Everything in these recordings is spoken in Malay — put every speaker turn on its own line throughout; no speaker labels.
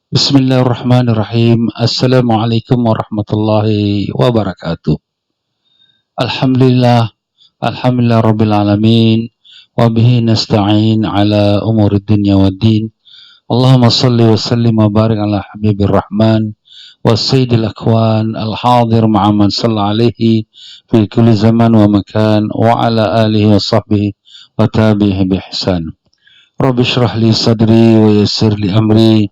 Bismillahirrahmanirrahim. Assalamualaikum warahmatullahi wabarakatuh. Alhamdulillah, alhamdulillah rabbil alamin. Wa bihi nasta'in ala umuri dunya waddin. Allahumma salli wa sallim wa barik ala habibir rahman wa sayyidil akwan al-hadir ma'a man salla alaihi fi kulli zaman wa makan wa ala alihi wa sahbihi wa tabihi bi ihsan. Rabbi shrah li sadri wa yassir li amri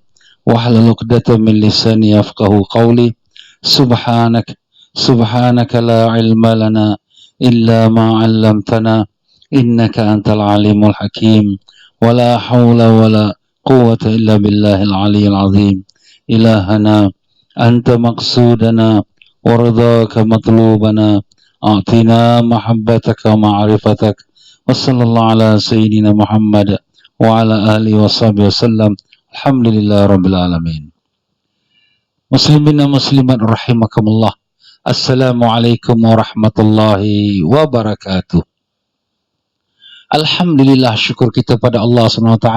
wahlul 'uqdatam min lisani yafqahu qawli. Subhanak subhanaka la ilma lana illa ma 'allamtana innaka antal alimul hakim. Wala haula wala quwwata illa billahil aliyyil azim. Ilahana anta maqsudana waridaka matlubana a'tina mahabbataka wa ma'rifatak wa sallallahu ala sayyidina Muhammad wa ala alihi wa sahbihi wasallam. Alhamdulillah rabbil alamin. Muslimin dan muslimat rahimakumullah. Assalamualaikum warahmatullahi wabarakatuh. Alhamdulillah, syukur kita pada Allah SWT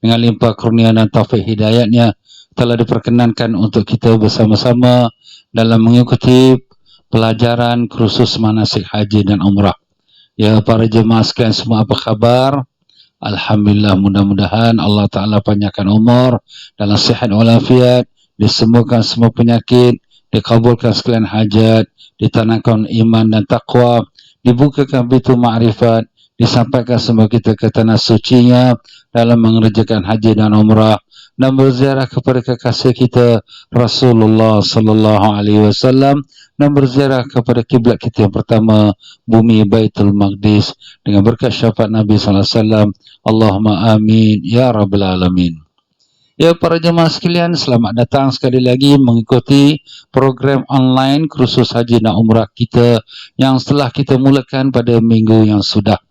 dengan limpah kurnia dan taufik hidayatnya telah diperkenankan untuk kita bersama-sama dalam mengikuti pelajaran kursus manasik haji dan umrah. Ya, para jemaah sekalian semua, apa khabar? Alhamdulillah, mudah-mudahan Allah Ta'ala panjangkan umur dalam sihat walafiat, disembuhkan semua penyakit, dikabulkan sekalian hajat, ditanamkan iman dan taqwa, dibukakan pintu ma'rifat, disampaikan semua kita ke tanah sucinya dalam mengerjakan haji dan umrah, dan berziarah kepada kekasih kita Rasulullah Sallallahu Alaihi Wasallam, dan berziarah kepada kiblat kita yang pertama, bumi Baitul Maqdis, dengan berkat syafaat Nabi Sallallahu Alaihi Wasallam. Allahumma amin ya rabbal alamin. Ya, para jemaah sekalian, selamat datang sekali lagi mengikuti program online kursus haji dan umrah kita yang telah kita mulakan pada minggu yang sudah.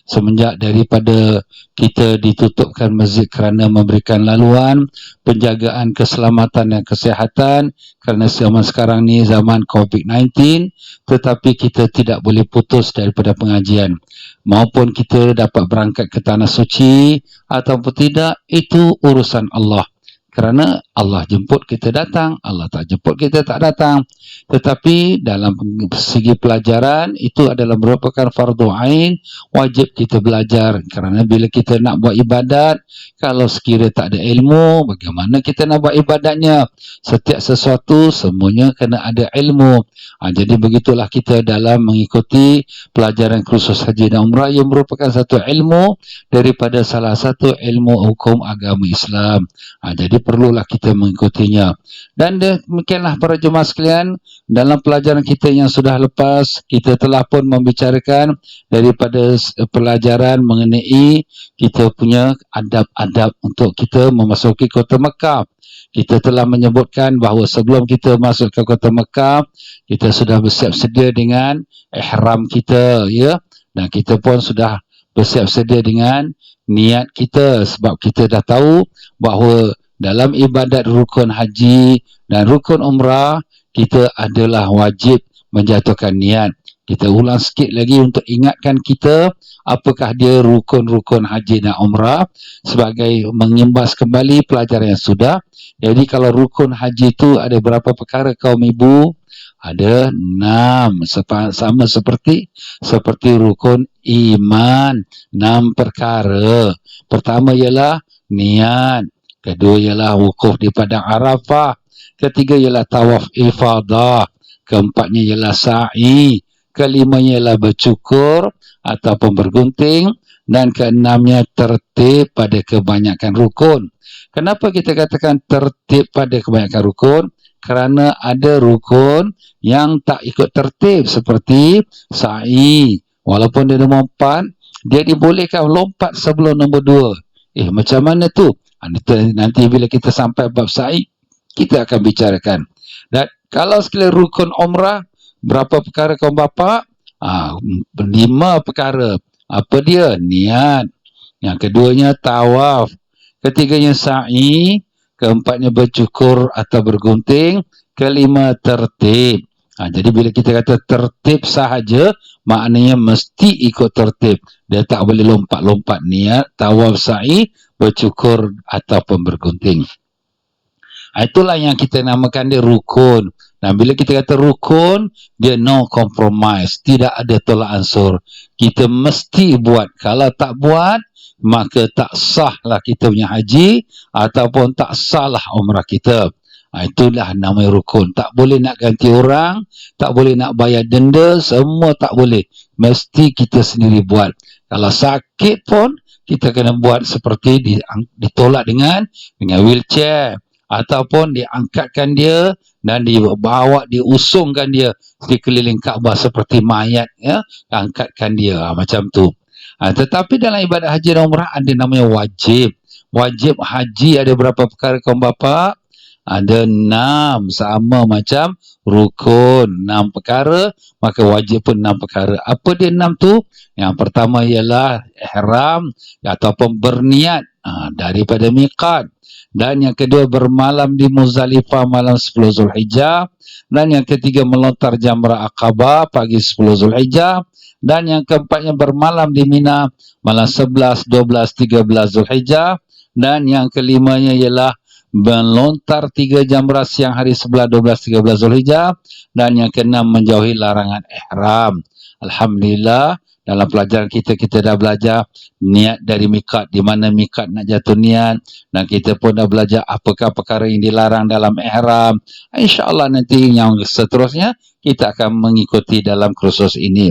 Semenjak daripada kita ditutupkan masjid kerana memberikan laluan penjagaan keselamatan dan kesihatan kerana zaman sekarang ni zaman COVID-19, tetapi kita tidak boleh putus daripada pengajian. Maupun kita dapat berangkat ke tanah suci ataupun tidak, itu urusan Allah. Kerana Allah jemput kita datang, Allah tak jemput kita tak datang. Tetapi dalam segi pelajaran, itu adalah merupakan fardu ain, wajib kita belajar. Kerana bila kita nak buat ibadat, kalau sekiranya tak ada ilmu, bagaimana kita nak buat ibadatnya? Setiap sesuatu semuanya kena ada ilmu. Jadi begitulah kita dalam mengikuti pelajaran kursus haji dan umrah yang merupakan satu ilmu daripada salah satu ilmu hukum agama Islam. Jadi perlulah kita mengikutinya. Dan demikianlah para jemaah sekalian, dalam pelajaran kita yang sudah lepas, kita telah pun membicarakan daripada pelajaran mengenai kita punya adab-adab untuk kita memasuki kota Mekah. Kita telah menyebutkan bahawa sebelum kita masuk ke kota Mekah, kita sudah bersiap sedia dengan ihram kita, ya. Dan kita pun sudah bersiap sedia dengan niat kita, sebab kita dah tahu bahawa dalam ibadat rukun haji dan rukun umrah, kita adalah wajib menjatuhkan niat. Kita ulang sikit lagi untuk ingatkan kita apakah dia rukun-rukun haji dan umrah sebagai mengimbas kembali pelajaran yang sudah. Jadi kalau rukun haji itu ada berapa perkara kaum ibu? Ada 6, sama seperti rukun iman, 6 perkara. Pertama ialah niat, kedua ialah wukuf di padang Arafah, ketiga ialah tawaf ifadah, keempatnya ialah sa'i, kelimanya ialah bercukur ataupun bergunting, dan keenamnya tertib pada kebanyakan rukun. Kenapa kita katakan tertib pada kebanyakan rukun? Kerana ada rukun yang tak ikut tertib, seperti sa'i. Walaupun dia nombor 4, dia dibolehkan lompat sebelum nombor 2. Macam mana tu? Nanti bila kita sampai bab sa'i, kita akan bicarakan. Dan kalau sekali rukun umrah, berapa perkara kaum bapa? 5 perkara. Apa dia? Niat. Yang keduanya tawaf. Ketiganya sa'i. Keempatnya bercukur atau bergunting. Kelima tertib. Jadi bila kita kata tertib sahaja, maknanya mesti ikut tertib. Dia tak boleh lompat-lompat. Niat, tawaf, sa'i, bercukur ataupun bergunting. Itulah yang kita namakan dia rukun. Nah, bila kita kata rukun, dia no compromise, tidak ada tolak ansur. Kita mesti buat. Kalau tak buat, maka tak sahlah kita punya haji ataupun tak sahlah umrah kita. Itulah namanya rukun. Tak boleh nak ganti orang, tak boleh nak bayar denda, semua tak boleh. Mesti kita sendiri buat. Kalau sakit pun, kita kena buat seperti ditolak dengan wheelchair, ataupun diangkatkan dia dan dibawa, diusungkan dia di keliling Kaabah seperti mayat, ya, angkatkan dia, macam tu. Tetapi dalam ibadat haji dan umrah ada namanya wajib. Wajib haji ada berapa perkara kaum bapa? Ada 6, sama macam rukun 6 perkara, maka wajib pun 6 perkara. Apa dia 6 tu? Yang pertama ialah ihram ataupun berniat daripada miqat. Dan yang kedua bermalam di Muzdalifah malam 10 Zulhijjah. Dan yang ketiga melontar jamrah Aqabah pagi 10 Zulhijjah. Dan yang keempatnya bermalam di Mina malam 11, 12, 13 Zulhijjah. Dan yang kelimanya ialah melontar 3 jamrah siang hari 11, 12, 13 Zulhijjah. Dan yang keenam menjauhi larangan ihram. Alhamdulillah, dalam pelajaran kita dah belajar niat dari miqat, di mana miqat nak jatuh niat, dan kita pun dah belajar apakah perkara yang dilarang dalam ihram. InsyaAllah nanti yang seterusnya kita akan mengikuti dalam kursus ini.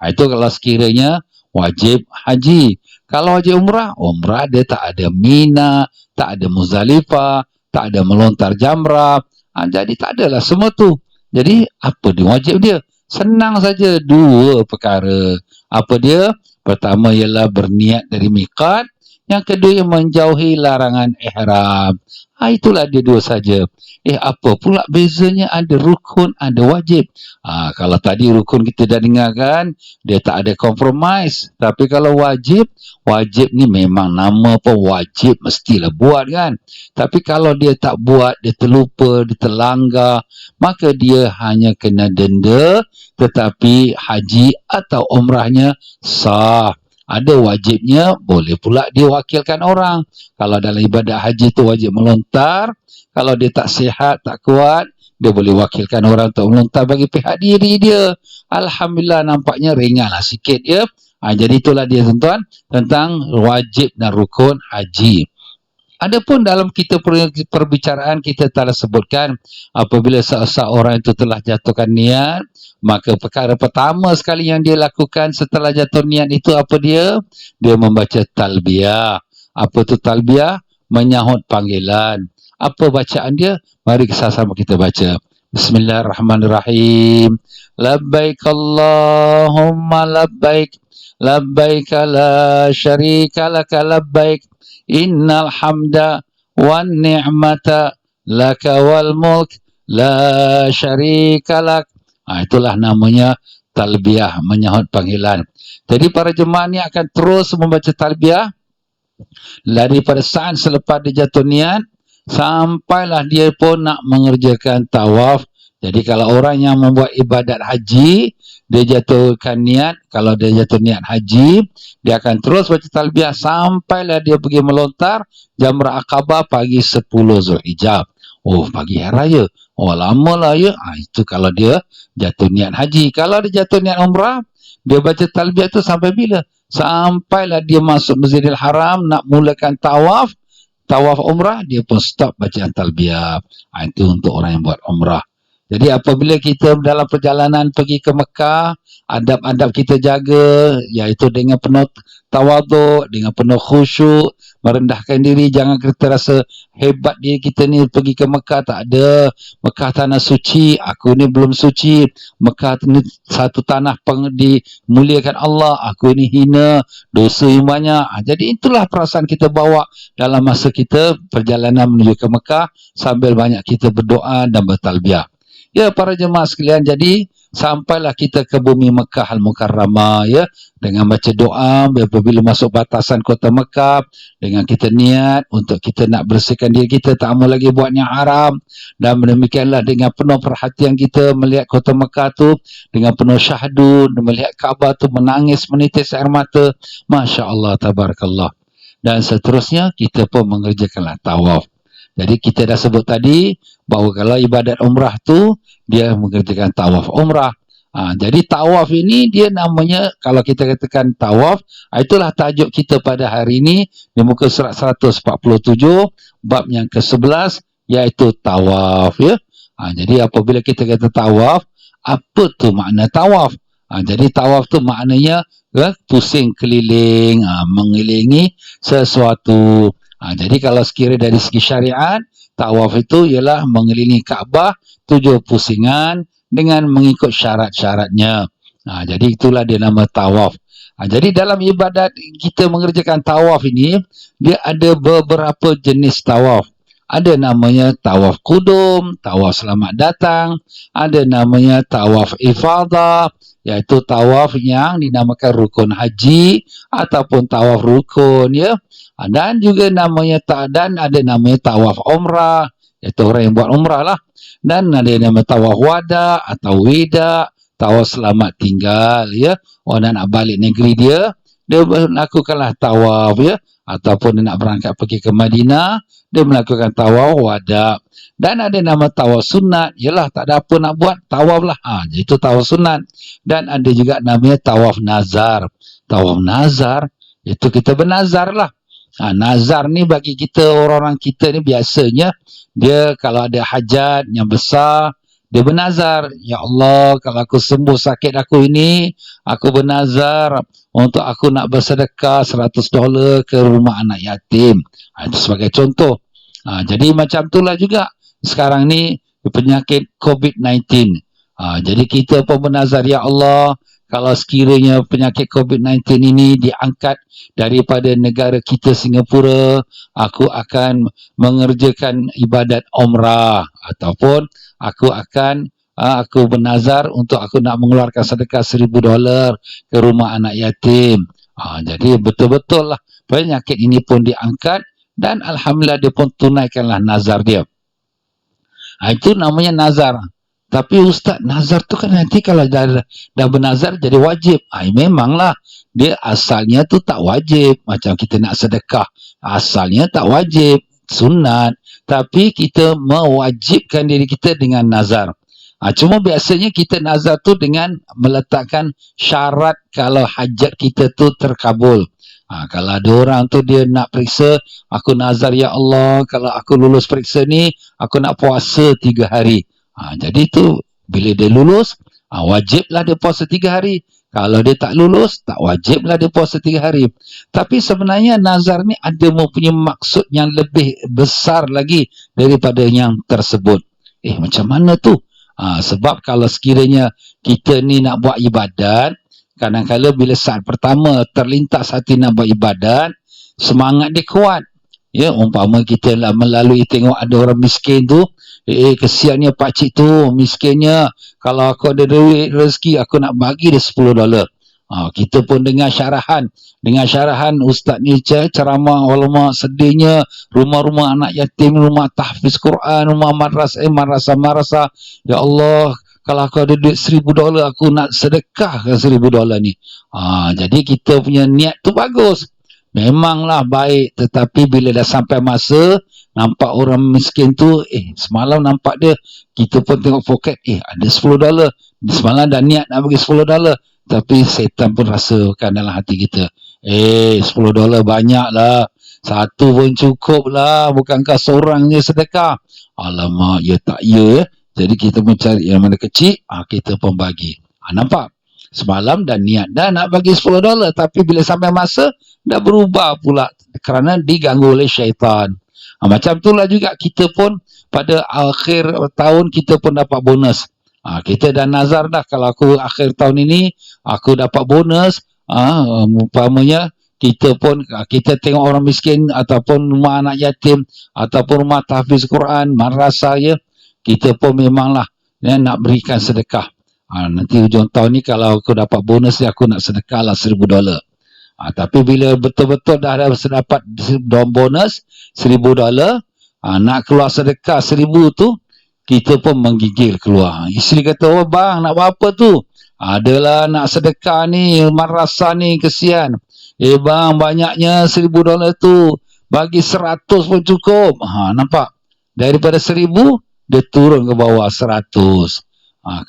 Itu kalau sekiranya wajib haji. Kalau haji umrah, umrah dia tak ada Mina, tak ada Muzdalifah, tak ada melontar jamrah. Jadi tak adalah semua tu. Jadi apa dia wajib dia? Senang saja, 2 perkara. Apa dia? Pertama ialah berniat dari miqat. Yang kedua menjauhi larangan ihram. Itulah dia 2 saja. Apa pula bezanya? Ada rukun, ada wajib. Kalau tadi rukun kita dah dengarkan, dia tak ada compromise. Tapi kalau wajib ni memang nama apa, wajib, mestilah buat kan. Tapi kalau dia tak buat, dia terlupa, dia terlanggar, maka dia hanya kena denda, tetapi haji atau umrahnya sah. Ada wajibnya, boleh pula dia wakilkan orang. Kalau dalam ibadat haji tu wajib melontar, kalau dia tak sihat, tak kuat, dia boleh wakilkan orang untuk melontar bagi pihak diri dia. Alhamdulillah, nampaknya ringanlah sikit ya. Jadi itulah dia tuan-tuan tentang wajib dan rukun haji. Adapun dalam kita perbicaraan kita telah sebutkan apabila seorang itu telah jatuhkan niat, maka perkara pertama sekali yang dia lakukan setelah jatuh niat itu apa dia? Dia membaca talbiyah. Apa tu talbiyah? Menyahut panggilan. Apa bacaan dia? Mari sama kita baca. Bismillahirrahmanirrahim. Labbaik Allahumma labbaik. Labbaik la syarika laka labbaik. Innal hamda wan ni'mata laka wal mulk la syarika lak. Itulah namanya talbiyah, menyahut panggilan. Jadi para jemaah ni akan terus membaca talbiyah daripada saat selepas dia jatuh niat sampailah dia pun nak mengerjakan tawaf. Jadi kalau orang yang membuat ibadat haji, dia jatuhkan niat, kalau dia jatuh niat haji, dia akan terus baca talbiyah sampailah dia pergi melontar jamrah Aqabah pagi 10 Zulhijjah. Pagi hari raya. Lama lah ya. Itu kalau dia jatuh niat haji. Kalau dia jatuh niat umrah, dia baca talbiyah tu sampai bila? Sampailah dia masuk Masjidil Haram, nak mulakan tawaf umrah, dia pun stop bacaan talbiyah. Itu untuk orang yang buat umrah. Jadi apabila kita dalam perjalanan pergi ke Mekah, adab-adab kita jaga, iaitu dengan penuh tawaduk, dengan penuh khusyuk, merendahkan diri, jangan kita rasa hebat diri kita ni pergi ke Mekah. Tak ada. Mekah tanah suci, aku ni belum suci. Mekah ni satu tanah dimuliakan Allah, aku ni hina, dosa yang banyak. Jadi itulah perasaan kita bawa dalam masa kita perjalanan menuju ke Mekah, sambil banyak kita berdoa dan bertalbiyah. Ya para jemaah sekalian, jadi sampailah kita ke bumi Mekah Al-Mukarramah ya, dengan baca doa apabila masuk batasan kota Mekah, dengan kita niat untuk kita nak bersihkan diri kita, tak mau lagi buat yang haram, dan demikianlah dengan penuh perhatian kita melihat kota Mekah tu dengan penuh syahdu, melihat Kaabah tu menangis menitis air mata, Masya Allah, tabarakallah. Dan seterusnya kita pun mengerjakanlah tawaf. Jadi kita dah sebut tadi bahawa kalau ibadat umrah tu dia mengerjakan tawaf umrah. Jadi tawaf ini dia namanya, kalau kita katakan tawaf, itulah tajuk kita pada hari ini di muka surat 147 bab yang ke-11 iaitu tawaf, ya. Jadi apabila kita kata tawaf, apa tu makna tawaf? Jadi tawaf tu maknanya pusing keliling, mengelilingi sesuatu. Jadi kalau sekiranya dari segi syariat, tawaf itu ialah mengelilingi Kaabah 7 pusingan dengan mengikut syarat-syaratnya. Jadi itulah dia nama tawaf. Jadi dalam ibadat kita mengerjakan tawaf ini, dia ada beberapa jenis tawaf. Ada namanya tawaf kudum, tawaf selamat datang, ada namanya tawaf ifadah, iaitu tawaf yang dinamakan rukun haji ataupun tawaf rukun, ya. Dan juga namanya ada namanya tawaf umrah, iaitu orang yang buat umrah lah. Dan ada yang namanya tawaf wada atau wida, tawaf selamat tinggal, ya. Orang nak balik negeri dia melakukanlah tawaf, ya. Ataupun dia nak berangkat pergi ke Madinah, dia melakukan tawaf wada. Dan ada nama tawaf sunat, ialah tak ada apa nak buat, tawaf lah. Itu tawaf sunat. Dan ada juga namanya tawaf nazar. Tawaf nazar, itu kita bernazar lah. Nazar ni bagi kita, orang-orang kita ni biasanya, dia kalau ada hajat yang besar, dia bernazar, ya Allah, kalau aku sembuh sakit aku ini, aku bernazar untuk aku nak bersedekah $100 ke rumah anak yatim. Itu sebagai contoh. Jadi macam itulah juga sekarang ni penyakit COVID-19. Jadi kita pun bernazar, ya Allah, kalau sekiranya penyakit COVID-19 ini diangkat daripada negara kita Singapura, aku akan mengerjakan ibadat umrah, ataupun aku bernazar untuk aku nak mengeluarkan sedekah $1,000 ke rumah anak yatim. Jadi betul-betul lah penyakit ini pun diangkat dan alhamdulillah dia pun tunaikanlah nazar dia. Itu namanya nazar. Tapi Ustaz, nazar tu kan nanti kalau dah bernazar jadi wajib. Memanglah dia asalnya tu tak wajib. Macam kita nak sedekah, asalnya tak wajib, sunat. Tapi kita mewajibkan diri kita dengan nazar. Cuma biasanya kita nazar tu dengan meletakkan syarat kalau hajat kita tu terkabul. Kalau ada orang tu dia nak periksa, aku nazar, ya Allah, kalau aku lulus periksa ni, aku nak puasa 3 hari. Jadi tu bila dia lulus, wajiblah dia puasa 3 hari. Kalau dia tak lulus, tak wajiblah dia puasa 3 hari. Tapi sebenarnya nazar ni ada mempunyai maksud yang lebih besar lagi daripada yang tersebut. Macam mana tu? Sebab kalau sekiranya kita ni nak buat ibadat, kadang-kadang bila saat pertama terlintas hati nak buat ibadat, semangat dia kuat. Ya, umpama kita lah melalui tengok ada orang miskin tu, kesiannya pakcik tu, miskinnya, kalau aku ada duit rezeki, aku nak bagi dia $10. Kita pun dengar syarahan ustaz ni ceramah, ulama sedihnya, rumah-rumah anak yatim, rumah tahfiz Quran, rumah madrasah. Ya Allah, kalau aku ada duit $1,000, aku nak sedekahkan $1,000 ni. Jadi kita punya niat tu bagus, memanglah baik, tetapi bila dah sampai masa nampak orang miskin tu, semalam nampak dia, kita pun tengok poket, ada $10, semalam dah niat nak bagi $10, tapi setan pun rasakan dalam hati kita, $10 banyak lah, satu pun cukup lah, bukankah seorang je sedekah. Alamak, ya tak ya. Jadi kita pun cari yang mana kecil, kita pun bagi. Nampak? Semalam dah niat dah nak bagi $10, tapi bila sampai masa dah berubah pula kerana diganggu oleh syaitan. Macam itulah juga kita pun pada akhir tahun kita pun dapat bonus. Kita dah nazar dah, kalau aku akhir tahun ini aku dapat bonus, umpamanya kita tengok orang miskin ataupun rumah anak yatim ataupun rumah tahfiz Quran, madrasah, ya, kita pun memanglah nak berikan sedekah. Nanti hujung tahun ni kalau aku dapat bonus, aku nak sedekah lah $1,000. Tapi bila betul-betul dah dapat bonus $1,000, nak keluar sedekah 1,000 tu, kita pun menggigil keluar. Isteri kata, bang, nak buat apa tu? Adalah nak sedekah ni, madrasah ni, kesian. Bang, banyaknya $1,000 tu, bagi 100 pun cukup. Nampak? Daripada 1000, dia turun ke bawah 100.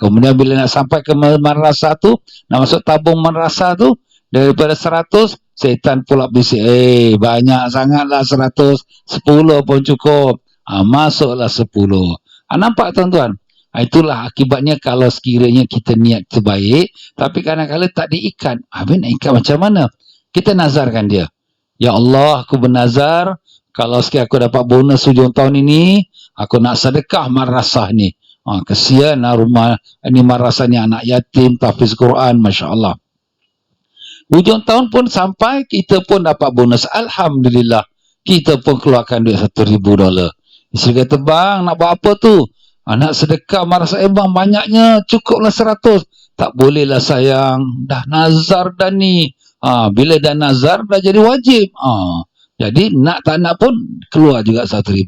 Kemudian bila nak sampai ke madrasah tu, nak masuk tabung madrasah tu, daripada 100, setan pula bisik, banyak sangatlah 100, 10 pun cukup. Masuklah 10. Nampak tuan-tuan? Itulah akibatnya kalau sekiranya kita niat terbaik, tapi kadang-kadang tak diikat. Habis nak ikat macam mana? Kita nazarkan dia. Ya Allah, aku bernazar, kalau sekiranya aku dapat bonus hujung tahun ini, aku nak sedekah madrasah ni. Kesian lah rumah ini, madrasah ni anak yatim, tahfiz Quran, Masya Allah. Hujung tahun pun sampai, kita pun dapat bonus. Alhamdulillah. Kita pun keluarkan duit $1,000. Isteri kata, bang, nak buat apa tu? Nak sedekah madrasah bang, banyaknya, cukuplah 100. Tak bolehlah sayang, dah nazar dah ni. Bila dah nazar, dah jadi wajib. Jadi nak tak nak pun keluar juga 1,000.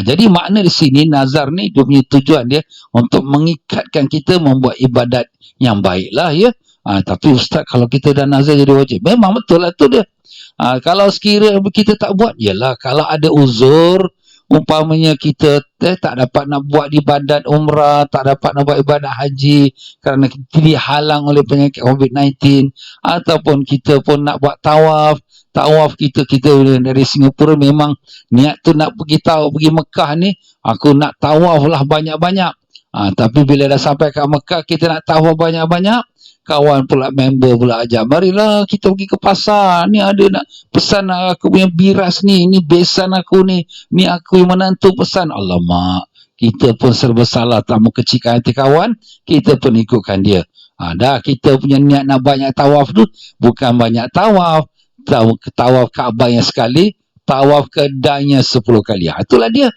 Jadi makna di sini nazar ni dia punya tujuan dia untuk mengikatkan kita membuat ibadat yang baiklah ya. Tapi ustaz, kalau kita dah nazar jadi wajib, memang betul lah tu dia. Kalau sekiranya kita tak buat, yalah kalau ada uzur, umpamanya kita tak dapat nak buat ibadat umrah, tak dapat nak buat ibadat haji kerana kita dihalang oleh penyakit COVID-19, ataupun kita pun nak buat tawaf kita dari Singapura memang niat tu nak pergi Mekah ni, aku nak tawaf lah banyak-banyak. Tapi bila dah sampai kat Mekah, kita nak tawaf banyak-banyak, kawan pula, member pula ajak, marilah kita pergi ke pasar, ni ada nak pesan aku punya biras ni besan aku ni aku yang menantu pesan. Alamak, kita pun serba salah, tak mau kecilkan hati kawan, kita pun ikutkan dia. Dah kita punya niat nak banyak tawaf tu, bukan banyak tawaf tawaf Kaabah yang sekali, tawaf kedainya 10 kali. Itulah dia.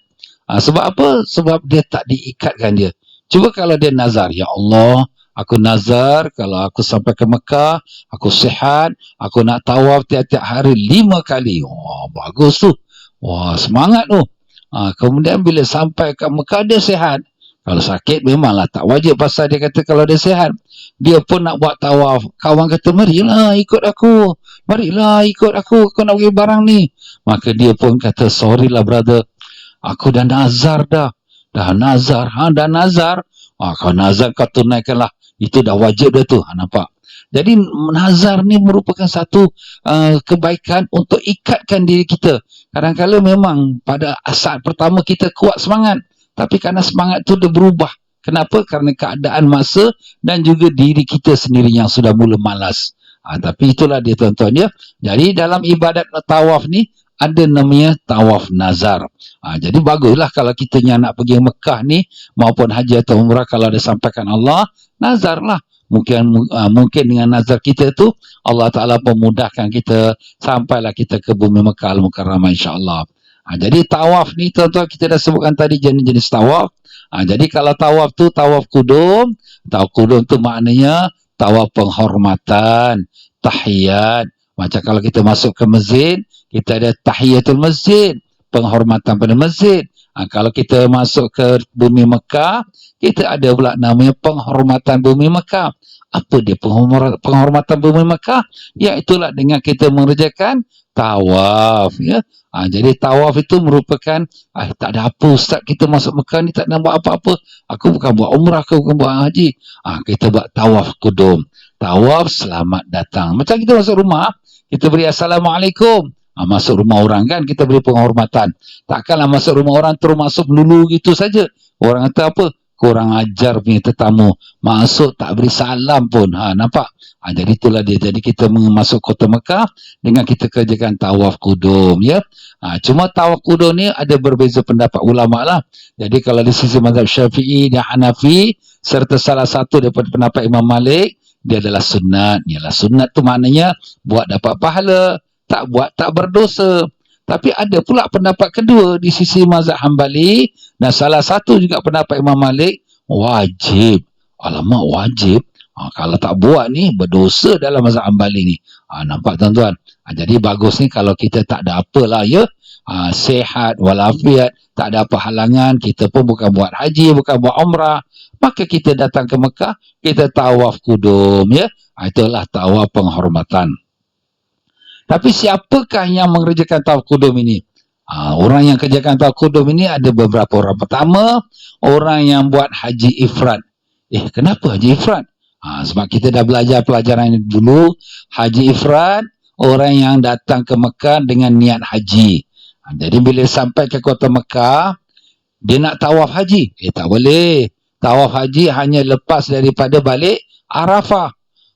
Sebab apa? Sebab dia tak diikatkan dia. Cuba kalau dia nazar, ya Allah, aku nazar kalau aku sampai ke Mekah, aku sihat, aku nak tawaf tiap-tiap hari 5 kali. Wah, bagus tu. Wah, semangat tu. Kemudian bila sampai ke Mekah, dia sihat. Kalau sakit memanglah tak wajib, pasal dia kata kalau dia sihat, dia pun nak buat tawaf. Kawan kata, marilah ikut aku. Marilah ikut aku nak pergi barang ni. Maka dia pun kata, sorry lah brother, aku dah nazar dah. Dah nazar. Dah nazar. Kau nazar, kau tunaikanlah. Itu dah wajib dah tu. Nampak? Jadi nazar ni merupakan satu kebaikan untuk ikatkan diri kita. Kadang-kadang memang pada saat pertama kita kuat semangat, tapi kerana semangat tu dia berubah. Kenapa? Kerana keadaan masa dan juga diri kita sendiri yang sudah mula malas. Tapi itulah dia tuan-tuan ya. Jadi dalam ibadat tawaf ni ada namanya tawaf nazar. Jadi baguslah kalau kita yang nak pergi Mekah ni maupun haji atau umrah, kalau ada sampaikan Allah, nazarlah. Mungkin dengan nazar kita tu Allah Ta'ala pemudahkan kita sampailah kita ke bumi Mekah Al-Mukarramah, insya-Allah. Jadi tawaf ni tuan-tuan, kita dah sebutkan tadi jenis-jenis tawaf. Jadi kalau tawaf tu tawaf kudum. Tawaf kudum tu maknanya tawaf penghormatan, tahiyat. Macam kalau kita masuk ke masjid, kita ada tahiyatul masjid, penghormatan pada masjid. Kalau kita masuk ke bumi Mekah, kita ada pula namanya penghormatan bumi Mekah. Apa dia penghormatan bumi Mekah? Iaitulah dengan kita mengerjakan tawaf ya. Jadi tawaf itu merupakan tak ada apa ustaz, kita masuk Mekah ni tak nak buat apa-apa, aku bukan buat umrah, aku bukan buat haji. Kita buat tawaf kudum, tawaf selamat datang. Macam kita masuk rumah, kita beri assalamualaikum. Masuk rumah orang kan, kita beri penghormatan. Takkanlah masuk rumah orang terus masuk melulu gitu saja. Orang kata apa? Kurang ajar punya tetamu, masuk tak beri salam pun. Nampak? Jadi itulah dia. Jadi kita masuk kota Mekah dengan kita kerjakan tawaf kudum ya. Cuma tawaf kudum ni ada berbeza pendapat ulama lah. Jadi kalau di sisi mazhab Syafi'i dan Hanafi serta salah satu daripada pendapat Imam Malik, dia adalah sunat. Yalah, sunat tu maknanya buat dapat pahala, tak buat tak berdosa. Tapi ada pula pendapat kedua di sisi mazhab Hambali, dan salah satu juga pendapat Imam Malik, wajib. Alamak, wajib. Kalau tak buat ni berdosa dalam mazhab Hambali ni. Nampak tuan-tuan? Jadi bagus ni kalau kita tak ada apalah ya, sehat walafiat, tak ada apa halangan, kita pun bukan buat haji, bukan buat umrah, maka kita datang ke Mekah, kita tawaf kudum ya. Itulah tawaf penghormatan. Tapi siapakah yang mengerjakan tawaf kudum ini? Orang yang kerjakan tawaf kudum ini ada beberapa orang. Pertama, orang yang buat haji ifrad. Kenapa haji ifrad? Sebab kita dah belajar pelajaran ini dulu. Haji ifrad, orang yang datang ke Mekah dengan niat haji. Jadi bila sampai ke kota Mekah, dia nak tawaf haji. Tak boleh. Tawaf haji hanya lepas daripada balik Arafah.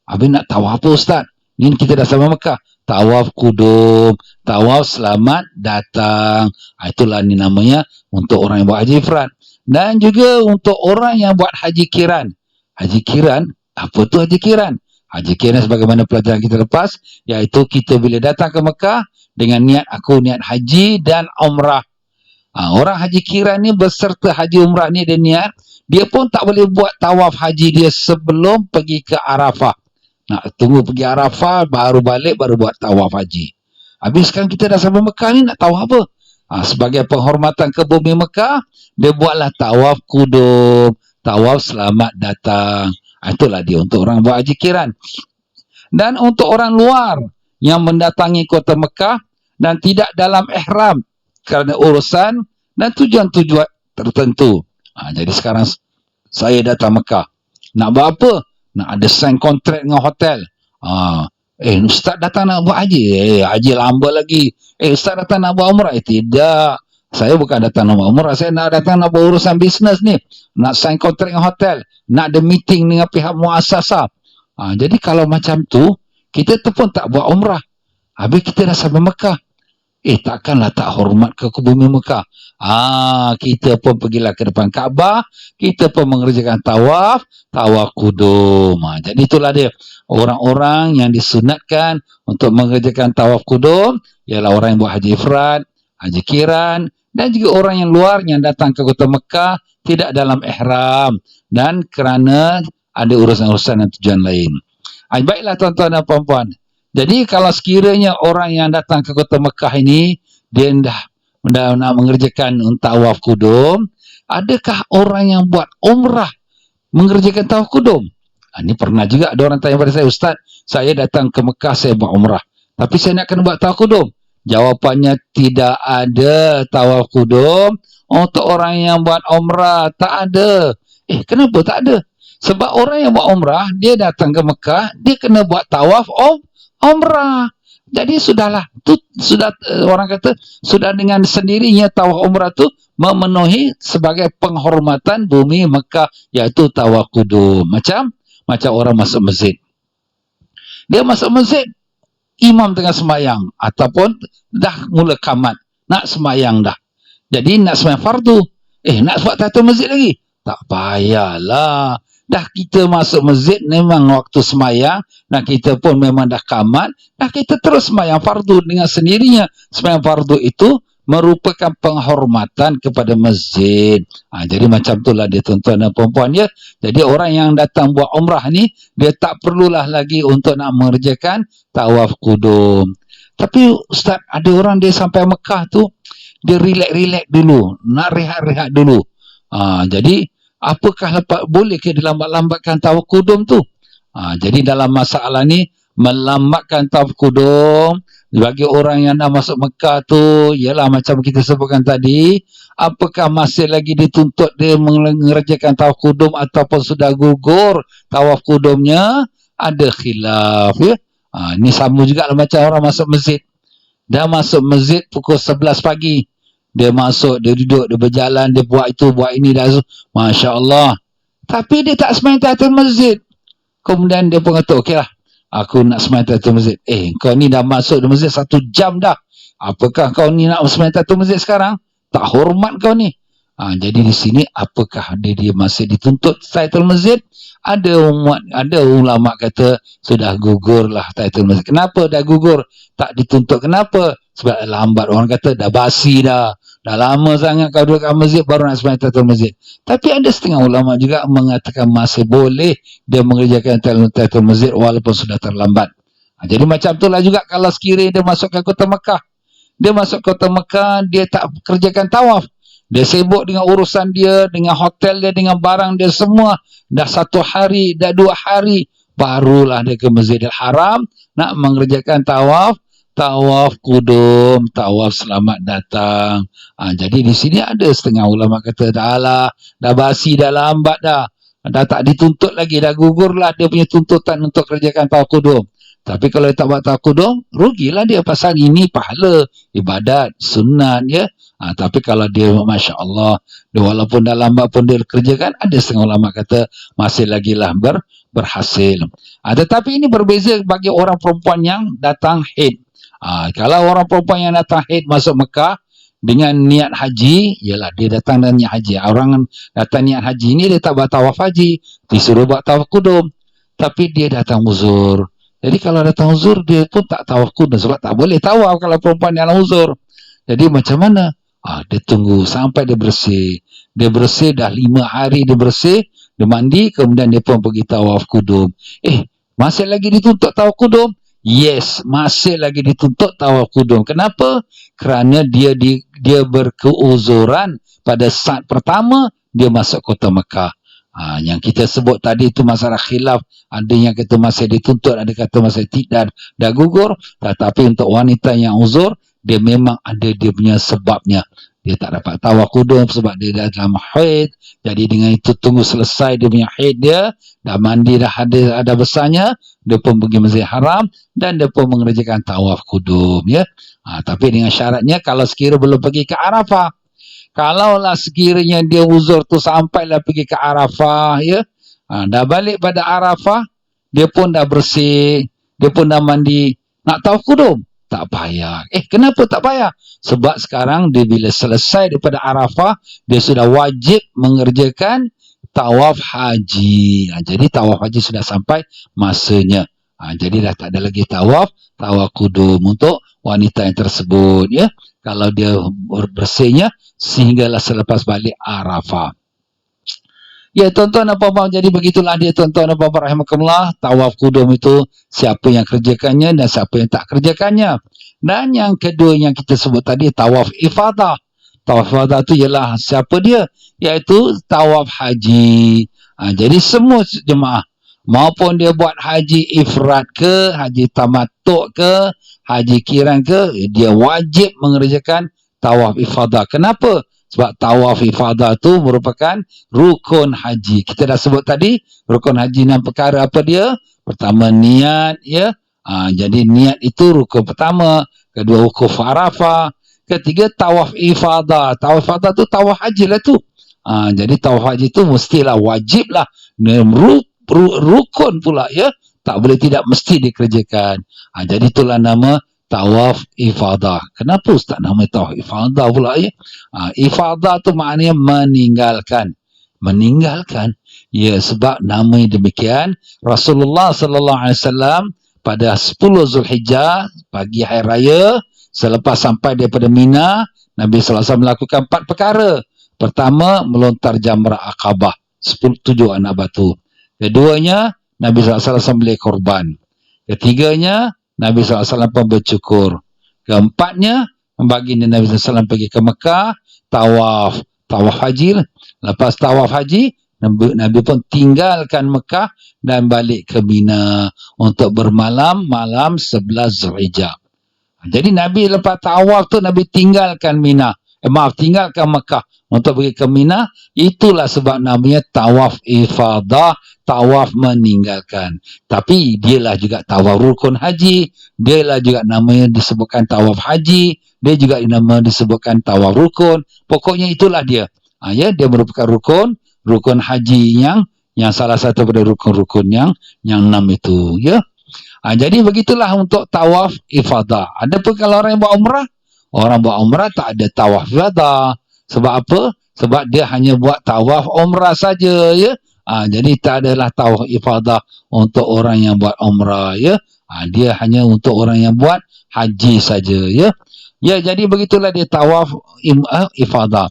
Habis nak tawaf apa Ustaz? Ni kita dah sampai Mekah. Tawaf kudum, tawaf selamat datang. Itulah ni namanya untuk orang yang buat haji ifrad. Dan juga untuk orang yang buat haji kiran. Haji kiran, apa tu haji kiran? Haji kiran sebagaimana pelajaran kita lepas, iaitu kita bila datang ke Mekah dengan niat niat haji dan umrah. Orang haji kiran ni beserta haji umrah ni dia niat, dia pun tak boleh buat tawaf haji dia sebelum pergi ke Arafah. Nak tunggu pergi Arafah, baru balik, baru buat tawaf haji. Habis sekarang kita dah sampai Mekah ni, nak tawaf apa? Sebagai penghormatan ke bumi Mekah, dia buatlah tawaf kudum, tawaf selamat datang. Itulah dia untuk orang buat haji kiran. Dan untuk orang luar yang mendatangi kota Mekah dan tidak dalam ihram kerana urusan dan tujuan-tujuan tertentu. Jadi sekarang saya datang Mekah. Nak buat apa? Nak ada sign kontrak dengan hotel. Ustaz datang nak buat haji. Haji lambat lagi. Ustaz datang nak buat umrah. Tidak. Saya bukan datang nak buat umrah. Saya nak datang nak buat urusan bisnes ni. Nak sign kontrak dengan hotel. Nak ada meeting dengan pihak muasasah. Jadi kalau macam tu, kita tu pun tak buat umrah. Habis kita dah sampai Mekah. Takkanlah tak hormat ke bumi Mekah. Kita pun pergilah ke depan Kaabah, kita pun mengerjakan tawaf kudum. Jadi itulah dia. Orang-orang yang disunatkan untuk mengerjakan tawaf kudum ialah orang yang buat haji ifrad, haji kiran, dan juga orang yang luar yang datang ke kota Mekah tidak dalam ihram dan kerana ada urusan-urusan dan tujuan lain. Baiklah tuan-tuan dan puan-puan. Jadi kalau sekiranya orang yang datang ke kota Mekah ini, dia dah nak mengerjakan tawaf kudum, adakah orang yang buat umrah mengerjakan tawaf kudum? Ini pernah juga ada orang tanya pada saya, Ustaz, saya datang ke Mekah, saya buat umrah. Tapi saya nak kena buat tawaf kudum. Jawapannya tidak ada tawaf kudum untuk orang yang buat umrah. Tak ada. Kenapa tak ada? Sebab orang yang buat umrah, dia datang ke Mekah, dia kena buat tawaf umrah. Jadi sudahlah, tu sudah orang kata sudah dengan sendirinya tawaf umrah tu memenuhi sebagai penghormatan bumi Mekah, iaitu tawaf kudum. Macam orang masuk masjid. Dia masuk masjid, imam tengah sembahyang ataupun dah mula qamat, nak sembahyang dah. Jadi nak sembahyang fardu. Nak buat tahiyatul masjid lagi? Tak payahlah. Dah kita masuk masjid memang waktu sembahyang dan kita pun memang dah qamat, dah kita terus sembahyang fardu dengan sendirinya. Sembahyang fardu itu merupakan penghormatan kepada masjid. Jadi macam itulah dia tuan-tuan dan puan-puan ya. Jadi orang yang datang buat umrah ni, dia tak perlulah lagi untuk nak mengerjakan tawaf kudum. Tapi Ustaz, ada orang dia sampai Mekah tu, dia relax-relax dulu, nak rehat-rehat dulu. Jadi apakah boleh ke dilambat-lambatkan tawaf kudum tu? Jadi dalam masalah ni, melambatkan tawaf kudum bagi orang yang nak masuk Mekah tu, ialah macam kita sebutkan tadi, apakah masih lagi dituntut dia mengerjakan tawaf kudum ataupun sudah gugur tawaf kudumnya? Ada khilaf ya. Ini sama juga macam orang masuk masjid. Dah masuk masjid pukul 11 pagi. Dia masuk, dia duduk, dia berjalan, dia buat itu, buat ini dah. Masya Allah. Tapi dia tak sembahyang tahiyatul masjid. Kemudian dia pun kata, okeylah, aku nak sembahyang tahiyatul masjid. Kau ni dah masuk di masjid 1 jam dah. Apakah kau ni nak sembahyang tahiyatul masjid sekarang? Tak hormat kau ni. Jadi di sini, apakah dia masih dituntut tahiyatul masjid? Ada ulama kata sudah gugurlah tahiyatul masjid. Kenapa dah gugur? Tak dituntut. Kenapa? Sebab lambat. Orang kata dah basi dah. Dah lama sangat kau duduk kat masjid baru nak sembahyang tahiyatul masjid. Tapi ada setengah ulama juga mengatakan masih boleh dia mengerjakan tahiyatul masjid walaupun sudah terlambat. Jadi macam itulah juga kalau sekiranya dia masuk ke kota Mekah. Dia masuk kota Mekah, dia tak kerjakan tawaf. Dia sibuk dengan urusan dia, dengan hotel dia, dengan barang dia semua. Dah 1 hari, dah 2 hari, barulah dia ke Masjidil Haram nak mengerjakan tawaf tawaf kudum, tawaf selamat datang. Jadi di sini ada setengah ulama kata dah basi, dah lambat dah tak dituntut lagi, dah gugurlah dia punya tuntutan untuk kerjakan tawaf kudum. Tapi kalau dia tak buat tawaf kudum, rugilah dia, pasal ini pahala ibadat sunat ya. Tapi kalau dia Masya Allah, dia walaupun dah lambat pun dia kerjakan, ada setengah ulama kata masih lagi lah berhasil. Tetapi ini berbeza bagi orang perempuan yang datang haid. Kalau orang perempuan yang datang haid masuk Mekah dengan niat haji, ialah dia datang dengan niat haji. Orang datang niat haji ni dia tak buat tawaf haji, disuruh buat tawaf kudum. Tapi dia datang uzur. Jadi kalau datang uzur, dia pun tak tawaf kudum sebab tak boleh tawaf kalau perempuan dalam uzur. Jadi macam mana? Dia tunggu sampai dia bersih. Dia bersih dah 5 hari dia bersih, dia mandi, kemudian dia pun pergi tawaf kudum. Masih lagi dituntut tawaf kudum? Yes, masih lagi dituntut tawaf kudum. Kenapa? Kerana dia berkeuzuran pada saat pertama dia masuk kota Mekah. Yang kita sebut tadi itu masalah khilaf. Ada yang kata masih dituntut, ada kata masih tidak, dah gugur. Tetapi untuk wanita yang uzur, dia memang ada dia punya sebabnya. Dia tak dapat tawaf kudum sebab dia dah dalam haid. Jadi dengan itu tunggu selesai dia punya haid dia, dah mandi, dah ada besarnya, dia pun pergi Masjid Haram dan dia pun mengerjakan tawaf kudum ya. Tapi dengan syaratnya kalau sekiranya belum pergi ke Arafah. Kalaulah sekiranya dia uzur tu sampailah pergi ke Arafah ya. Dah balik pada Arafah, dia pun dah bersih, dia pun dah mandi, nak tawaf kudum? Tak payah. Kenapa tak payah? Sebab sekarang dia bila selesai daripada Arafah, dia sudah wajib mengerjakan tawaf haji. Jadi tawaf haji sudah sampai masanya. Jadi dah tak ada lagi tawaf kudum untuk wanita yang tersebut ya. Kalau dia bersihnya sehinggalah selepas balik Arafah. Ya tuan-tuan dan puan-puan, jadi begitulah dia tuan-tuan dan puan-puan rahimakumullah, tawaf kudum itu siapa yang kerjakannya dan siapa yang tak kerjakannya. Dan yang kedua yang kita sebut tadi, tawaf ifadah. Tawaf ifadah itu ialah siapa dia? Iaitu tawaf haji. Jadi semua jemaah, maupun dia buat haji ifrad ke, haji tamattu' ke, haji kiran ke, dia wajib mengerjakan tawaf ifadah. Kenapa? Sebab tawaf ifadah tu merupakan rukun haji. Kita dah sebut tadi, rukun haji 6 perkara apa dia? Pertama niat ya. Jadi niat itu rukun pertama. Kedua wukuf Arafah. Ketiga tawaf ifadah. Tawaf ifadah tu tawaf haji lah tu. Jadi tawaf haji tu mestilah wajib lah. Rukun pula ya. Tak boleh tidak mesti dikerjakan. Jadi itulah nama tawaf ifadah. Kenapa Ustaz nama tawaf ifadah pula ya? Ifadah tu maknanya meninggalkan. Meninggalkan. Ya, sebab namanya demikian. Rasulullah sallallahu alaihi wasallam pada 10 Zulhijjah pagi hari raya, selepas sampai daripada Mina, Nabi sallallahu alaihi wasallam melakukan 4 perkara. Pertama, melontar jamrah Aqabah, 7 anak batu. Keduanya, Nabi sallallahu alaihi wasallam beli korban. Ketiganya, Nabi SAW pun bercukur. Keempatnya, baginda Nabi SAW pergi ke Mekah, tawaf haji. Lepas tawaf haji, Nabi pun tinggalkan Mekah dan balik ke Mina untuk bermalam malam 11 Zulhijjah. Jadi Nabi lepas tawaf tu Nabi tinggalkan Mina. Tinggalkan Mekah untuk pergi ke Mina. Itulah sebab namanya tawaf ifadah, tawaf meninggalkan. Tapi dialah juga tawaf rukun haji, dialah juga namanya disebutkan tawaf haji, dia juga nama disebutkan tawaf rukun. Pokoknya itulah dia. Dia merupakan rukun haji yang salah satu pada rukun-rukun yang 6 itu ya. Jadi begitulah untuk tawaf ifadah. Adapun kalau orang yang buat umrah, orang buat umrah tak ada tawaf ifadah. Sebab apa? Sebab dia hanya buat tawaf umrah saja ya. Jadi tak adalah tawaf ifadah untuk orang yang buat umrah ya. Dia hanya untuk orang yang buat haji saja ya. Ya, jadi begitulah dia tawaf ifadah.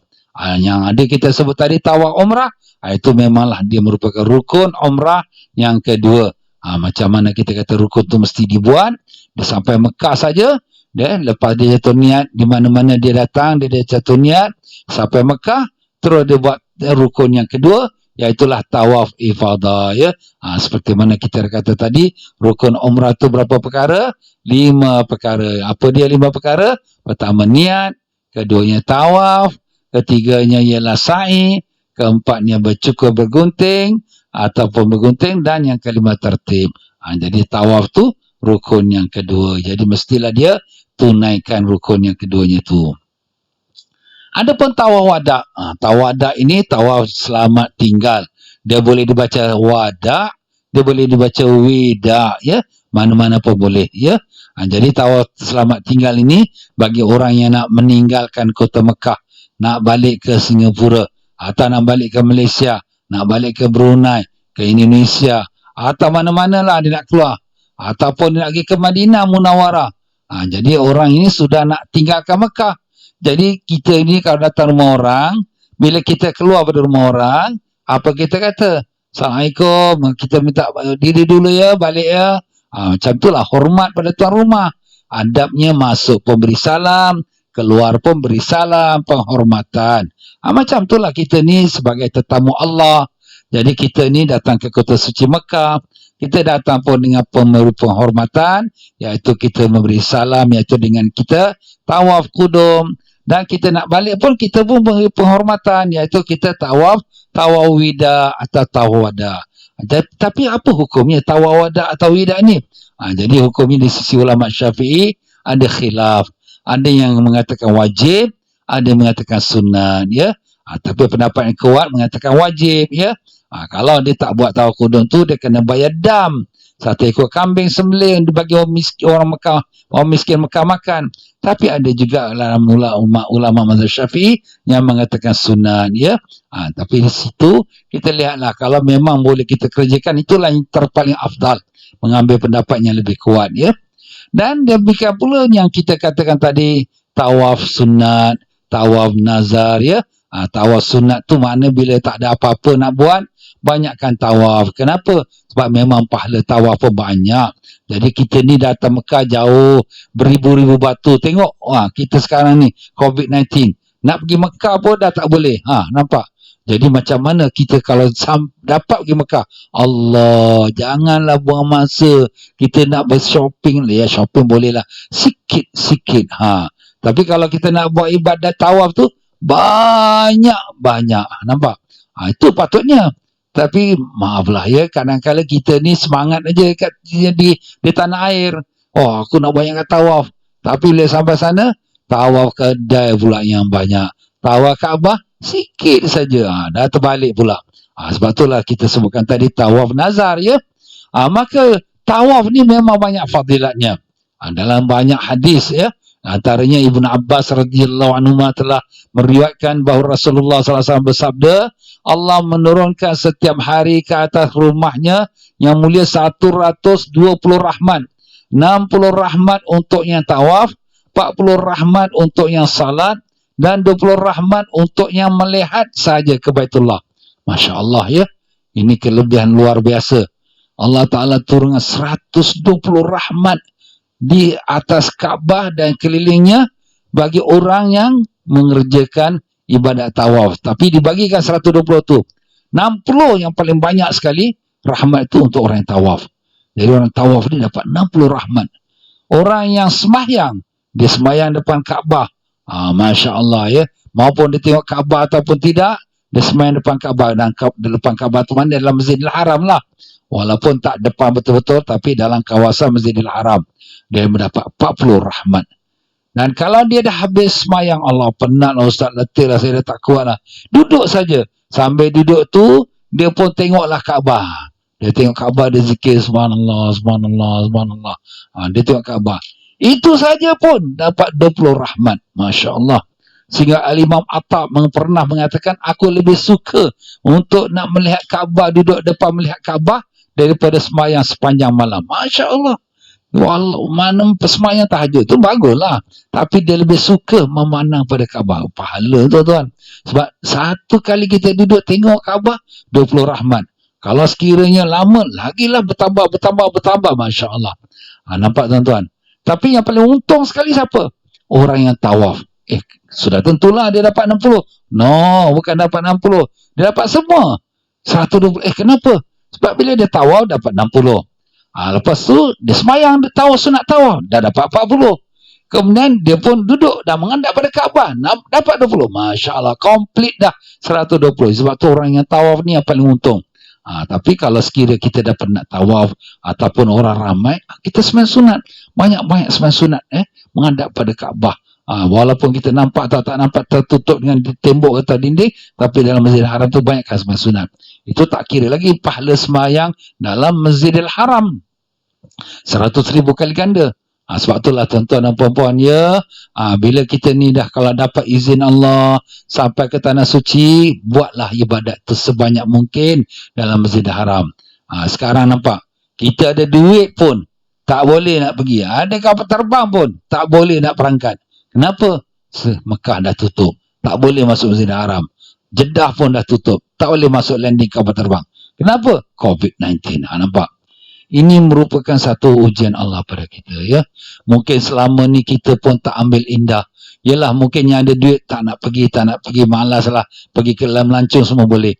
Yang ada kita sebut tadi tawaf umrah, itu memanglah dia merupakan rukun umrah yang kedua. Macam mana kita kata rukun tu mesti dibuat, dia sampai Mekah saja, lepas dia jatuh niat, di mana-mana dia datang, dia jatuh niat, sampai Mekah, terus dia buat rukun yang kedua, iaitulah tawaf ifadah, ya. Seperti mana kita kata tadi, rukun umrah tu berapa perkara? 5 perkara. Apa dia 5 perkara? Pertama niat, keduanya tawaf, ketiganya ialah sa'i, keempatnya bercukur bergunting ataupun bergunting, dan yang kelima tertib. Jadi tawaf tu rukun yang kedua. Jadi mestilah dia tunaikan rukun yang keduanya tu. Adapun tawaf wada'. Tawaf wada' ini tawaf selamat tinggal. Dia boleh dibaca wada', dia boleh dibaca wida', ya. Mana-mana pun boleh, ya. Jadi tawaf selamat tinggal ini bagi orang yang nak meninggalkan kota Mekah, nak balik ke Singapura, atau nak balik ke Malaysia, nak balik ke Brunei, ke Indonesia, atau mana-mana lah dia nak keluar. Ataupun dia nak pergi ke Madinah Munawarah. Jadi orang ini sudah nak tinggalkan Mekah. Jadi kita ni kalau datang rumah orang, bila kita keluar dari rumah orang, apa kita kata? Assalamualaikum, kita minta diri dulu ya, balik ya. Macam itulah hormat pada tuan rumah. Adabnya masuk pun beri salam, keluar pun beri salam, penghormatan. Macam itulah kita ni sebagai tetamu Allah. Jadi kita ni datang ke kota suci Mekah, kita datang pun dengan memberi penghormatan, iaitu kita memberi salam, iaitu dengan kita tawaf kudum. Dan kita nak balik pun kita pun beri penghormatan, iaitu kita tawaf wida atau tawaf wada. Tapi apa hukumnya tawaf wada atau wida ni? Jadi hukumnya di sisi ulama Syafi'i ada khilaf. Ada yang mengatakan wajib, ada yang mengatakan sunat, ya. Tapi pendapat yang kuat mengatakan wajib, ya. Kalau dia tak buat tawaf kudum tu, dia kena bayar dam. 1 ekor kambing sembelih dibagi orang Mekah, orang miskin Mekah makan. Tapi ada juga dalam ulama mazhab Syafi'i yang mengatakan sunat, ya. Tapi di situ kita lihatlah, kalau memang boleh kita kerjakan, itulah yang terpaling afdal, mengambil pendapat yang lebih kuat, ya. Dan demikian pula yang kita katakan tadi, tawaf sunat, tawaf nazar, ya. Tawaf sunat tu makna bila tak ada apa-apa nak buat, banyakkan tawaf. Kenapa? Sebab memang pahala tawaf pun banyak. Jadi kita ni datang Mekah jauh, beribu-ribu batu. Tengok, kita sekarang ni COVID-19. Nak pergi Mekah pun dah tak boleh. Nampak? Jadi macam mana kita kalau dapat pergi Mekah? Allah, janganlah buang masa. Kita nak bershopping, ya shopping boleh lah. Sikit-sikit. Tapi kalau kita nak buat ibadah tawaf tu, banyak-banyak. Nampak? Itu patutnya. Tapi maaflah ya, kadang-kadang kita ni semangat aja di tanah air. Aku nak banyakkan tawaf. Tapi bila sampai sana, tawaf kedai pula yang banyak. Tawaf Kaabah sikit saja. Dah terbalik pula. Sebab itulah kita sebutkan tadi tawaf nazar, ya. Maka tawaf ni memang banyak fadilatnya. Dalam banyak hadis, ya. Antaranya Ibnu Abbas radhiyallahu anhu telah meriwayatkan bahawa Rasulullah SAW bersabda, Allah menurunkan setiap hari ke atas rumahnya yang mulia 120 rahmat. 60 rahmat untuk yang tawaf, 40 rahmat untuk yang salat, dan 20 rahmat untuk yang melihat saja ke Baitullah. Masya Allah, ya. Ini kelebihan luar biasa. Allah Ta'ala turunkan 120 rahmat di atas Kaabah dan kelilingnya bagi orang yang mengerjakan ibadat tawaf. Tapi dibagikan 120 tu. 60 yang paling banyak sekali rahmat itu untuk orang yang tawaf. Jadi orang tawaf ni dapat 60 rahmat. Orang yang sembahyang, dia sembahyang depan Kaabah. Masya Allah, ya. Maupun dia tengok Kaabah ataupun tidak, dia sembahyang depan Kaabah. Dan depan Kaabah tu mana? Dalam Masjidil Haram lah. Walaupun tak depan betul-betul, tapi dalam kawasan Masjidil Haram. Dia mendapat 40 rahmat. Dan kalau dia dah habis semayang, Allah penat lah Ustaz, letih lah, saya dah tak kuat lah. Duduk saja. Sambil duduk tu, dia pun tengoklah Kaabah. Dia tengok Kaabah, dia zikir subhanallah, subhanallah, subhanallah. Dia tengok Kaabah. Itu saja pun dapat 20 rahmat. Masya Allah. Sehingga Al-Imam Attab pernah mengatakan, aku lebih suka untuk nak melihat Kaabah, duduk depan melihat Kaabah, daripada semayang sepanjang malam. Masya Allah. Mana semayang tahajud tu baguslah, tapi dia lebih suka memandang pada Kaabah. Pahala tuan-tuan. Sebab satu kali kita duduk tengok Kaabah, 20 rahmat. Kalau sekiranya lama, lagilah bertambah. Masya Allah. Nampak tuan-tuan. Tapi yang paling untung sekali siapa? Orang yang tawaf. Sudah tentulah dia dapat 60. No, bukan dapat 60. Dia dapat semua. 120. Kenapa? Sebab bila dia tawaf dapat 60. Lepas tu dia semayang, dia tawaf, sunat tawaf, dah dapat 40. Kemudian dia pun duduk dan menghadap pada Kaabah, dapat 20. Masya Allah, komplit dah 120. Sebab tu orang yang tawaf ni yang paling untung. Tapi kalau sekiranya kita dapat nak tawaf ataupun orang ramai, kita sembahyang sunat. Banyak-banyak sembahyang sunat, menghadap pada Kaabah. Walaupun kita nampak tak nampak tertutup dengan tembok atau dinding, tapi dalam Masjidil Haram tu banyakkan sembahyang sunat. Itu tak kira lagi pahala sembahyang dalam Masjidil Haram. 100,000 kali ganda. Sebab itulah tuan-tuan dan puan-puan ya, bila kita ni dah kalau dapat izin Allah sampai ke tanah suci, buatlah ibadat tu sebanyak mungkin dalam Masjidil Haram. Sekarang nampak, kita ada duit pun tak boleh nak pergi. Ada kapal terbang pun tak boleh nak berangkat. Kenapa? Mekah dah tutup, tak boleh masuk Masjidil Haram. Jeddah pun dah tutup, tak boleh masuk landing kapal terbang. Kenapa? COVID-19. Nampak? Ini merupakan satu ujian Allah pada kita ya. Mungkin selama ni kita pun tak ambil indah. Yalah, mungkin yang ada duit tak nak pergi, malas lah. Pergi ke dalam lancung semua boleh.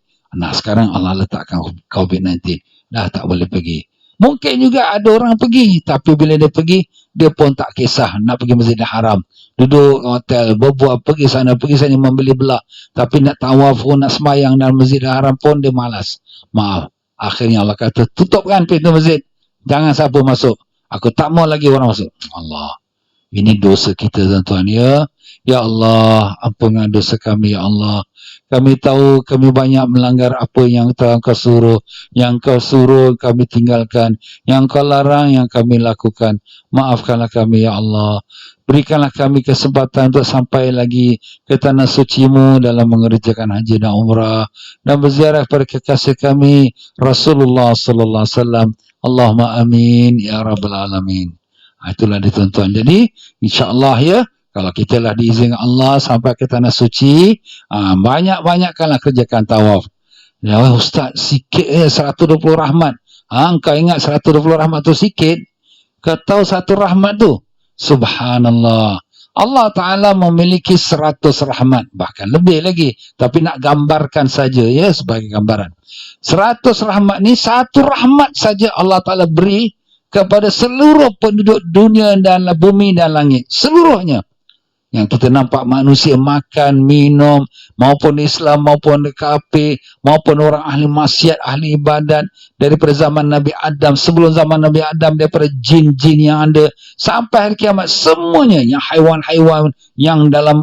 Sekarang Allah letakkan COVID-19. Dah tak boleh pergi. Mungkin juga ada orang pergi, tapi bila dia pergi, dia pun tak kisah nak pergi Masjidil Haram. Duduk hotel, berbuat, pergi sana, pergi sini, membeli belah. Tapi nak tawaf pun, nak semayang dalam Masjidil Haram pun dia malas. Maaf. Akhirnya Allah kata, tutupkan pintu masjid. Jangan siapa masuk. Aku tak mau lagi orang masuk. Allah. Ini dosa kita tuan-tuan ya. Ya Allah, ampunkan dosa kami ya Allah. Kami tahu kami banyak melanggar apa yang Kau suruh. Yang Kau suruh kami tinggalkan. Yang Kau larang yang kami lakukan. Maafkanlah kami ya Allah. Berikanlah kami kesempatan untuk sampai lagi ke tanah suci-Mu dalam mengerjakan haji dan umrah dan berziarah kepada kekasih kami Rasulullah sallallahu alaihi wasallam. Allahumma amin ya rabbal alamin. Itulah dia tuan-tuan. Jadi insya-Allah ya, kalau kita lah diizinkan Allah sampai ke tanah suci, banyak-banyakkanlah kerjakan tawaf. Ya Ustaz, sikit 120 rahmat. Engkau ingat 120 rahmat tu sikit? Kau tahu satu rahmat tu? Subhanallah. Allah Ta'ala memiliki 100 rahmat. Bahkan lebih lagi. Tapi nak gambarkan saja ya sebagai gambaran. 100 rahmat ni, satu rahmat saja Allah Ta'ala beri kepada seluruh penduduk dunia dan bumi dan langit. Seluruhnya. Yang kita nampak manusia makan, minum, maupun Islam, maupun kafir, maupun orang ahli maksiat, ahli ibadat, daripada zaman Nabi Adam, sebelum zaman Nabi Adam, daripada jin-jin yang ada, sampai hari kiamat, semuanya, yang haiwan-haiwan, yang dalam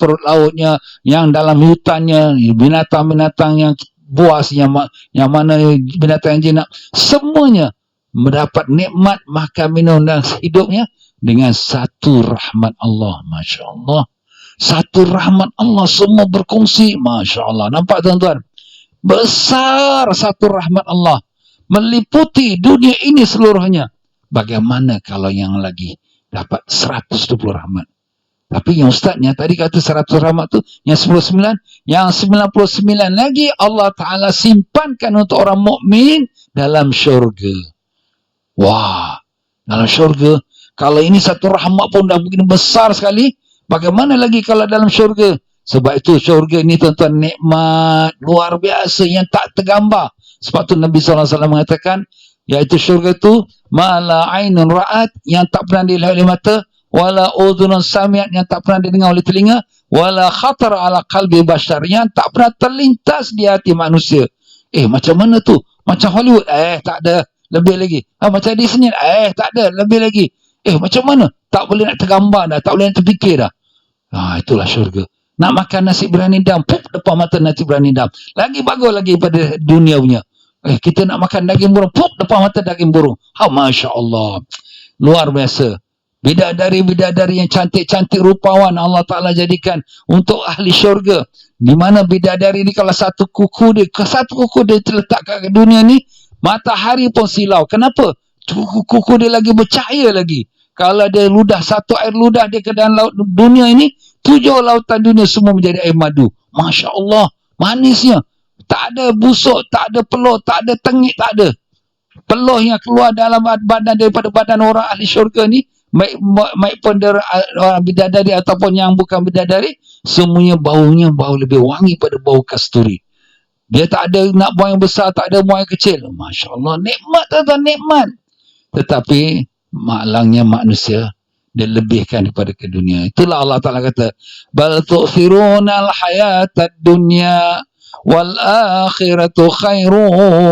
perut lautnya, yang dalam hutannya, binatang-binatang yang buas, yang mana binatang yang jinak, semuanya mendapat nikmat makan, minum dan hidupnya dengan satu rahmat Allah. Masya Allah. Satu rahmat Allah semua berkongsi. Masya Allah. Nampak tuan-tuan? Besar satu rahmat Allah. Meliputi dunia ini seluruhnya. Bagaimana kalau yang lagi dapat 120 rahmat? Tapi yang ustaznya tadi kata 100 rahmat tu, yang 99, yang 99 lagi Allah Ta'ala simpankan untuk orang mukmin dalam syurga. Wah, dalam syurga. Kalau ini satu rahmat pun dah begini besar sekali, bagaimana lagi kalau dalam syurga? Sebab itu syurga ini tuan-tuan nikmat luar biasa yang tak tergambar. Sebab tu Nabi SAW mengatakan, iaitu syurga itu mala ainun ra'at, yang tak pernah dilihat oleh mata, wala udhunun sami'at, yang tak pernah didengar oleh telinga, wala khatar ala qalbi bashar, yang tak pernah terlintas di hati manusia. Macam mana tu? Macam Hollywood? Tak ada. Lebih lagi. Macam Disney? Tak ada. Lebih lagi. Macam mana? Tak boleh nak tergambar dah. Tak boleh nak terfikir dah. Itulah syurga. Nak makan nasi berani dam, depan mata nasi berani dam. Lagi bagus lagi pada dunia punya. Kita nak makan daging burung, depan mata daging burung. Masya Allah. Luar biasa. Bidadari-bidadari yang cantik-cantik rupawan Allah Ta'ala jadikan untuk ahli syurga. Di mana bidadari ni kalau satu kuku dia terletak kat dunia ni, matahari pun silau. Kenapa? Kuku dia lagi bercahaya lagi. Kalau dia ludah, satu air ludah dia ke dalam laut dunia ini, 7 lautan dunia semua menjadi air madu. Masya Allah, manisnya. Tak ada busuk, tak ada peluh, tak ada tengik, tak ada. Peluh yang keluar dalam badan daripada badan orang ahli syurga ni, baik pun orang bidadari ataupun yang bukan bidadari, semuanya baunya bau lebih wangi pada bau kasturi. Dia tak ada nak buang yang besar, tak ada buang yang kecil. Masya Allah, nikmat tuan-tuan, nikmat. Tetapi malangnya manusia, dia lebihkan kepada ke dunia. Itulah Allah Ta'ala kata, bal tu'thiruna al-hayatad dunya wal akhiratu khairu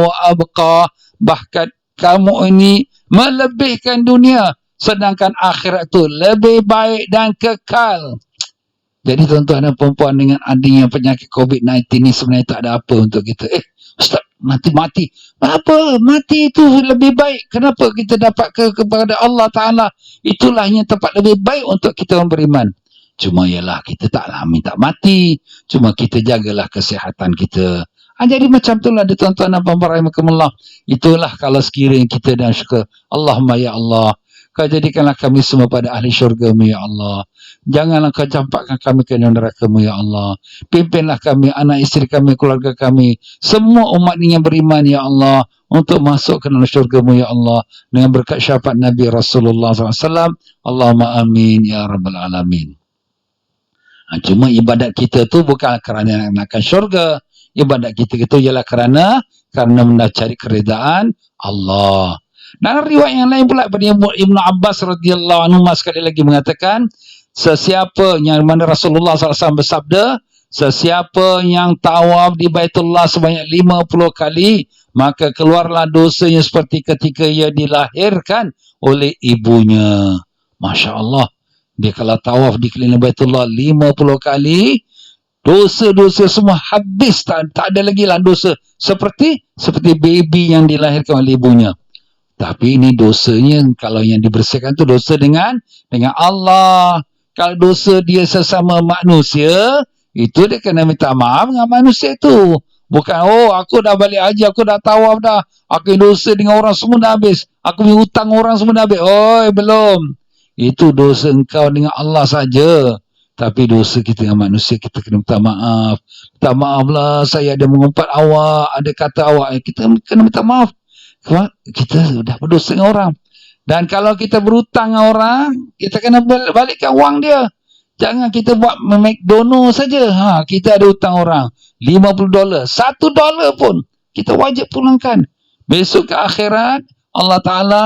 abqa. Bahkan kamu ini melebihkan dunia, sedangkan akhirat itu lebih baik dan kekal. Jadi tuan-tuan dan perempuan, dengan adanya penyakit COVID-19 ni sebenarnya tak ada apa untuk kita. Ustaz, mati. Apa? Mati itu lebih baik. Kenapa kita dapat kepada Allah Ta'ala? Itulah yang tempat lebih baik untuk kita beriman. Cuma ialah kita taklah minta mati. Cuma kita jagalah kesihatan kita. Jadi macam itulah dia tuan-tuan dan perempuan rahimakumullah. Itulah kalau sekiranya kita dan syukur. Allahumma ya Allah, Kau jadikanlah kami semua pada ahli syurga-Mu ya Allah. Janganlah Kau campakkan kami ke neraka-Mu ya Allah. Pimpinlah kami, anak isteri kami, keluarga kami, semua umat yang beriman ya Allah, untuk masuk ke dalam syurga-Mu ya Allah, dengan berkat syafaat Nabi Rasulullah SAW. Allahumma amin ya rabbal alamin. Cuma ibadat kita tu bukan kerana nakkan syurga. Ibadat kita itu ialah kerana mencari keredaan Allah. Dan riwayat yang lain pula pada Ibnu Abbas radhiyallahu anhu sekali lagi mengatakan, sesiapa yang mana Rasulullah SAW bersabda, sesiapa yang tawaf di Baitullah sebanyak 50 kali, maka keluarlah dosanya seperti ketika ia dilahirkan oleh ibunya. Masya Allah. Dia kalau tawaf di keliling Baitullah 50 kali, dosa-dosa semua habis, tak ada lagi lah dosa. Seperti baby yang dilahirkan oleh ibunya. Tapi ini dosanya, kalau yang dibersihkan tu dosa dengan Allah. Kalau dosa dia sesama manusia, itu dia kena minta maaf dengan manusia tu. Bukan, aku dah balik haji, aku dah tawaf dah, aku dosa dengan orang semua dah habis, aku punya hutang orang semua dah habis. Belum. Itu dosa engkau dengan Allah saja. Tapi dosa kita dengan manusia, kita kena minta maaf. Minta maaf lah, saya ada mengumpat awak, ada kata awak, kita kena minta maaf. Kita sudah berdosa dengan orang. Dan kalau kita berhutang dengan orang, kita kena balikkan wang dia. Jangan kita buat make dono saja. Kita ada hutang orang $50, $1 pun kita wajib pulangkan. Besok ke akhirat, Allah Ta'ala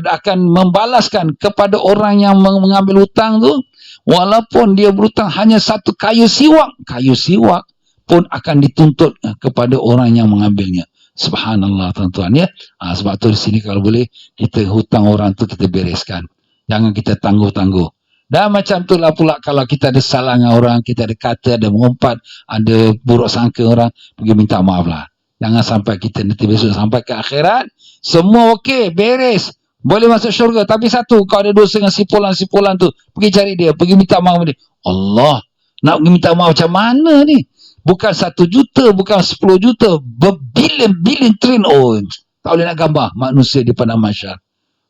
akan membalaskan kepada orang yang mengambil hutang tu. Walaupun dia berhutang hanya satu kayu siwak pun akan dituntut kepada orang yang mengambilnya. Subhanallah tuan-tuan ya. Sebab tu di sini kalau boleh kita hutang orang tu kita bereskan. Jangan kita tangguh-tangguh. Dan macam itulah pula kalau kita ada salah dengan orang, kita ada kata, ada mengumpat, ada buruk sangka orang, pergi minta maaf lah. Jangan sampai kita nanti besok sampai ke akhirat, semua okey, beres, boleh masuk syurga. Tapi satu, kau ada dosa dengan sipulan tu, pergi cari dia, pergi minta maaf dia. Allah, nak pergi minta maaf macam mana ni? Bukan 1 juta, bukan 10 juta, berbilion-bilion trilion. Tak boleh nak gambar manusia di padang mahsyar.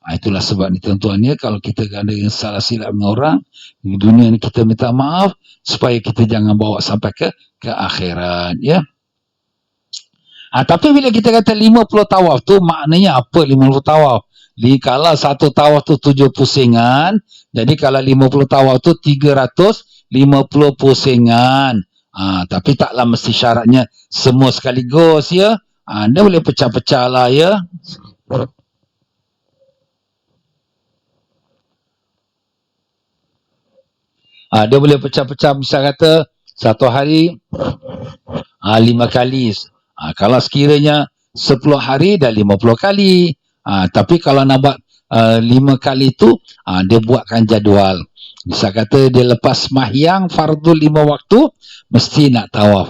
Itulah sebab ni tuan-tuan ya, kalau kita ada yang salah silap dengan orang di dunia ni, kita minta maaf supaya kita jangan bawa sampai ke akhirat ya. Tapi bila kita kata 50 tawaf tu, maknanya apa 50 tawaf? Kalau satu tawaf tu 7 pusingan, jadi kalau 50 tawaf tu 350 pusingan. Tapi taklah mesti syaratnya semua sekaligus ya. Anda boleh pecah-pecah lah ya. Dia boleh pecah-pecah, misal kata satu hari 5 kali. Kalau sekiranya 10 hari dah 50 kali. Tapi kalau nak buat 5 kali tu, dia buatkan jadual. Misal kata dia lepas sembahyang fardu 5 waktu, mesti nak tawaf.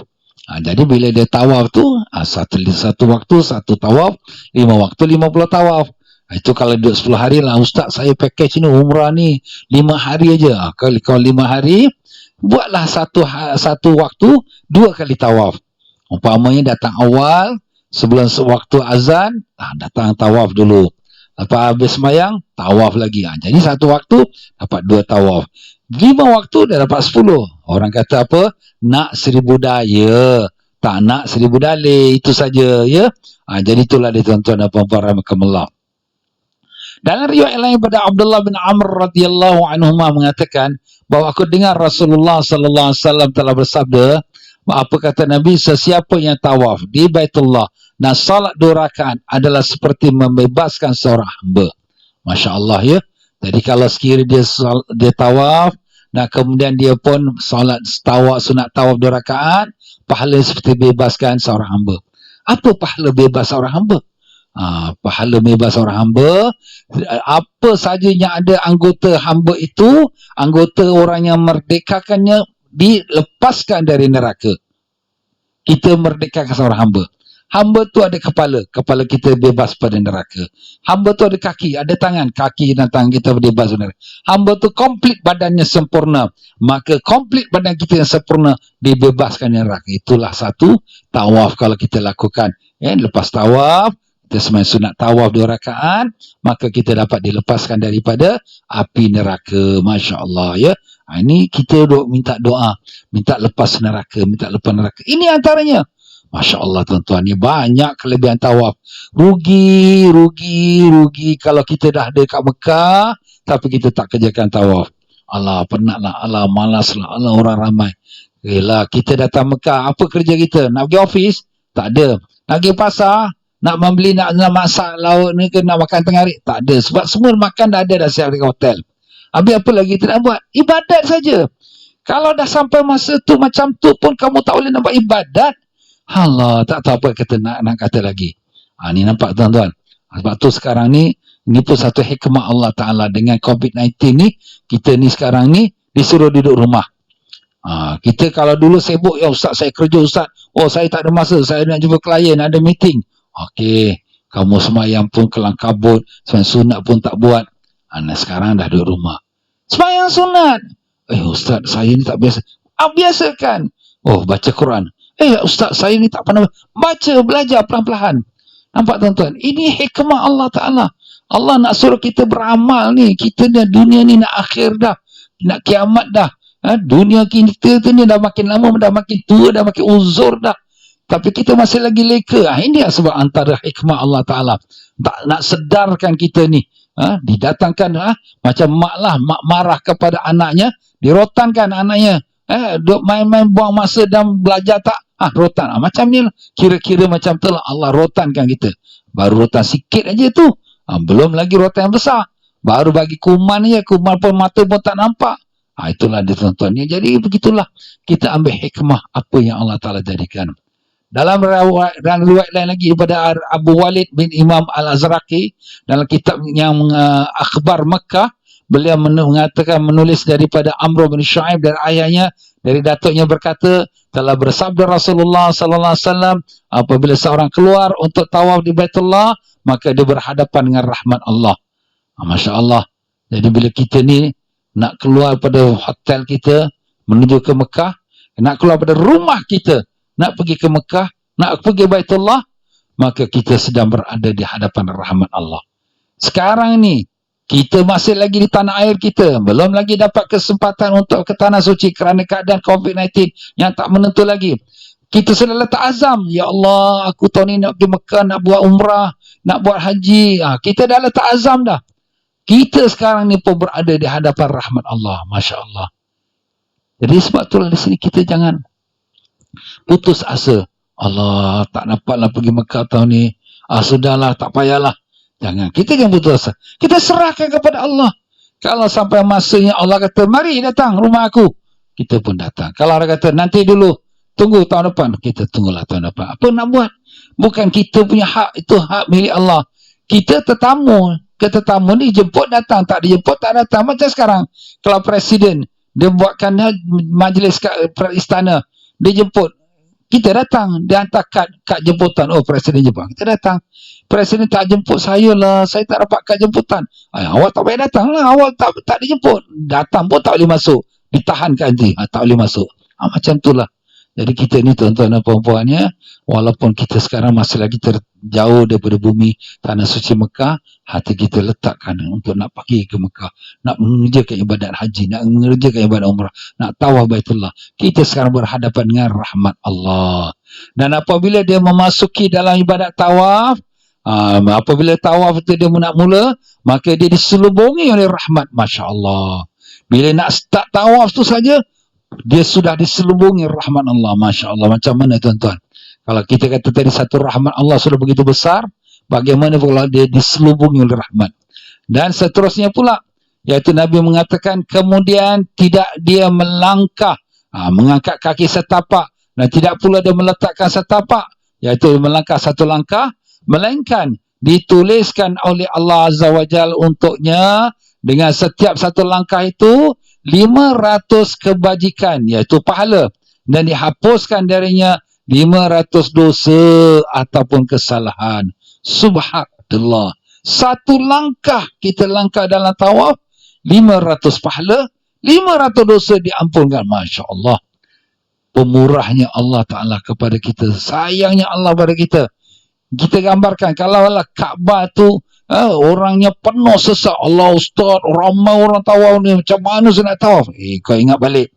Jadi bila dia tawaf tu, satu waktu, satu tawaf, 5 waktu, 50 tawaf. Itu kalau duduk 10 hari lah, Ustaz saya package ni, umrah ni 5 hari aja. Kalau 5 hari, buatlah satu waktu, 2 kali tawaf. Umpamanya datang awal, sebelum waktu azan, datang tawaf dulu. Lepas habis sembahyang, tawaf lagi. Jadi satu waktu, dapat 2 tawaf. 5 waktu, dah dapat 10. Orang kata apa? Nak 1000 daya. Tak nak 1000 dalih. Itu saja ya. Jadi itulah dia tuan-tuan dan puan-puan rahimakumullah. Dalam riwayat lain pada Abdullah bin Amr radhiyallahu anhuma mengatakan bahawa aku dengar Rasulullah sallallahu alaihi wasallam telah bersabda Apa kata Nabi? Sesiapa yang tawaf di Baitullah dan salat 2 rakaat adalah seperti membebaskan seorang hamba. Masya Allah ya. Jadi kalau sekiranya dia tawaf dan kemudian dia pun salat tawaf, sunat tawaf 2 rakaat, pahala seperti bebaskan seorang hamba. Apa pahala bebas seorang hamba? Pahala bebas seorang hamba, apa saja yang ada anggota hamba itu, anggota orang yang merdekakannya dilepaskan dari neraka. Kita merdekakan seorang hamba. Hamba tu ada kepala, kepala kita bebas pada neraka. Hamba tu ada kaki, ada tangan, kaki dan tangan kita bebas pada neraka. Hamba tu komplit badannya sempurna, maka komplit badan kita yang sempurna dibebaskan dari neraka. Itulah satu tawaf kalau kita lakukan. Lepas tawaf, kita sembahyang sunat tawaf 2 rakaat, maka kita dapat dilepaskan daripada api neraka. Masya Allah ya. Ini kita minta doa, minta lepas neraka, minta lepas neraka. Ini antaranya. Masya Allah tuan-tuan, ni banyak kelebihan tawaf. Rugi kalau kita dah ada kat Mekah, tapi kita tak kerjakan tawaf. Alah, penatlah, alah, malaslah, alah, orang ramai. Yelah, kita datang Mekah, apa kerja kita? Nak pergi office? Tak ada. Nak pergi pasar? Nak membeli, nak masak lauk ni ke, nak makan tengah hari? Tak ada. Sebab semua makan dah ada dah siap di hotel. Habis apa lagi kita nak buat? Ibadat saja. Kalau dah sampai masa tu macam tu pun kamu tak boleh nak buat ibadat. Allah, tak tahu apa kata nak kata lagi. Ni nampak tuan-tuan. Sebab tu sekarang ni pun satu hikmah Allah Ta'ala dengan COVID-19 ni, kita ni sekarang ni disuruh duduk rumah. Kita kalau dulu sibuk, ya Ustaz saya kerja Ustaz, oh saya tak ada masa, saya nak jumpa klien, ada meeting. Okey, kamu semayang pun kelang kabut, semayang sunat pun tak buat. Sekarang dah duduk rumah. Semayang sunat. Ustaz saya ni tak biasa. Biasakan. Oh, baca Quran. Ustaz saya ni tak pernah baca, belajar pelan-pelan. Nampak tuan-tuan? Ini hikmah Allah Ta'ala. Allah nak suruh kita beramal ni. Kita dah dunia ni nak akhir dah. Nak kiamat dah. Dunia kita ni dah makin lama, dah makin tua, dah makin uzur dah. Tapi kita masih lagi leka. Ini sebab antara hikmah Allah Ta'ala. Tak nak sedarkan kita ni. Didatangkan macam mak lah. Mak marah kepada anaknya. Dirotankan anaknya. Duk main-main buang masa dan belajar tak? Rotan. Macam ni lah. Kira-kira macam tu lah Allah rotankan kita. Baru rotan sikit aja tu. Belum lagi rotan yang besar. Baru bagi kuman je. Kuman pun mata pun tak nampak. Itulah dia tuan-tuan. Jadi begitulah. Kita ambil hikmah apa yang Allah Ta'ala jadikan. Dalam riwayat lain lagi daripada Abu Walid bin Imam Al-Azraqi, dalam kitab yang Akhbar Makkah, beliau mengatakan, menulis daripada Amr bin Shu'aib dari ayahnya, dari datuknya berkata, telah bersabda Rasulullah sallallahu alaihi wasallam, apabila seorang keluar untuk tawaf di Baitullah, maka dia berhadapan dengan rahmat Allah. Masya Allah. Jadi bila kita ni nak keluar pada hotel kita menuju ke Mekah, nak keluar pada rumah kita nak pergi ke Mekah, nak pergi Baitullah, maka kita sedang berada di hadapan rahmat Allah. Sekarang ni kita masih lagi di tanah air kita, belum lagi dapat kesempatan untuk ke tanah suci kerana keadaan COVID-19 yang tak menentu lagi. Kita sudah letak azam, ya Allah, aku tahun ni nak pergi Mekah, nak buat umrah, nak buat haji. Kita dah letak azam dah. Kita sekarang ni pun berada di hadapan rahmat Allah. Masya Allah. Jadi sebab itulah di sini kita jangan putus asa. Allah, tak dapatlah pergi Mekah tahun ni. Sudahlah, tak payahlah. Jangan. Kita jangan putus asa. Kita serahkan kepada Allah. Kalau sampai masanya Allah kata, mari datang rumah aku, kita pun datang. Kalau orang kata, nanti dulu, tunggu tahun depan, kita tunggulah tahun depan. Apa nak buat? Bukan kita punya hak, itu hak milik Allah. Kita tetamu. Ketetamu ni jemput datang, tak dijemput tak datang. Macam sekarang, kalau presiden, dia buatkan majlis kat istana, dia jemput, kita datang, dia hantar kad jemputan. Oh, presiden jemput, kita datang. Presiden tak jemput saya lah, saya tak dapat kad jemputan. Awak tak payah datang lah, awak tak dijemput. Datang pun tak boleh masuk, ditahankan nanti, tak boleh masuk. Macam itulah. Jadi kita ni tuan-tuan dan puan-puannya, walaupun kita sekarang masih lagi terjauh daripada bumi tanah suci Mekah, hati kita letakkan untuk nak pergi ke Mekah, nak mengerjakan ibadat haji, nak mengerjakan ibadat umrah, nak tawaf Baitullah. Kita sekarang berhadapan dengan rahmat Allah. Dan apabila dia memasuki dalam ibadat tawaf, apabila tawaf itu dia nak mula, maka dia diselubungi oleh rahmat. Masya Allah. Bila nak start tawaf tu saja, Dia sudah diselubungi rahmat Allah. Masya Allah. Macam mana tuan-tuan? Kalau kita kata tadi satu rahmat Allah sudah begitu besar, bagaimana kalau dia diselubungi oleh rahmat? Dan seterusnya pula, yaitu Nabi mengatakan kemudian tidak dia melangkah, mengangkat kaki setapak, dan tidak pula dia meletakkan setapak, yaitu melangkah satu langkah, melainkan dituliskan oleh Allah Azza wa Jal untuknya dengan setiap satu langkah itu 500 kebajikan, iaitu pahala, dan dihapuskan darinya 500 dosa ataupun kesalahan. Subhanallah. Satu langkah kita langkah dalam tawaf, 500 pahala, 500 dosa diampunkan. Masya Allah. Pemurahnya Allah Ta'ala kepada kita, sayangnya Allah pada kita. Kita gambarkan kalau Allah Kaabah tu orangnya penuh sesak, Allah Ustaz, ramai orang tawaf ni, macam mana saya nak tawaf? Kau ingat balik,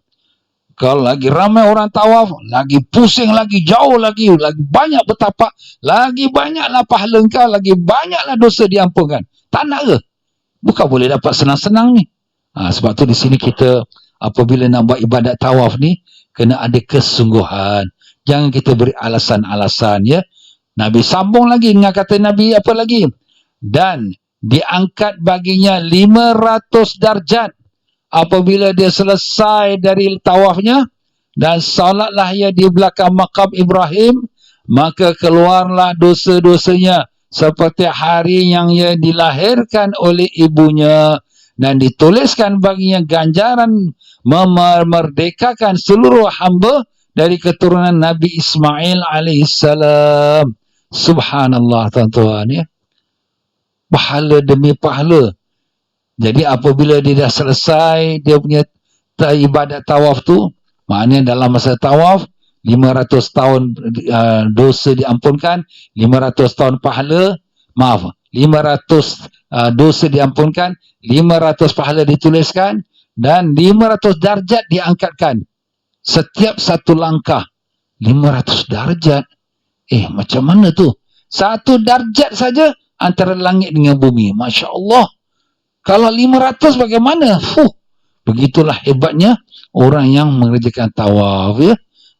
kalau lagi ramai orang tawaf, lagi pusing, lagi jauh lagi banyak bertapak, lagi banyaklah pahala kau, lagi banyaklah dosa diampunkan. Tak nak ke? Bukan boleh dapat senang-senang ni. Sebab tu di sini kita apabila nak buat ibadat tawaf ni, kena ada kesungguhan. Jangan kita beri alasan-alasan, ya. Nabi sambung lagi dengan kata Nabi apa lagi? Dan diangkat baginya 500 darjat apabila dia selesai dari tawafnya dan salatlah ia di belakang makam Ibrahim, maka keluarlah dosa-dosanya seperti hari yang ia dilahirkan oleh ibunya, dan dituliskan baginya ganjaran memerdekakan seluruh hamba dari keturunan Nabi Ismail alaihissalam. Subhanallah tuan-tuan, ya. Pahala demi pahala. Jadi apabila dia dah selesai dia punya ibadat tawaf tu, maknanya dalam masa tawaf 500 tahun dosa diampunkan, 500 tahun pahala, 500 dosa diampunkan, 500 pahala dituliskan, dan 500 darjat diangkatkan. Setiap satu langkah 500 darjat. Macam mana tu? Satu darjat saja antara langit dengan bumi. Masya Allah. Kalau 500 bagaimana? Begitulah hebatnya orang yang mengerjakan tawaf, ya.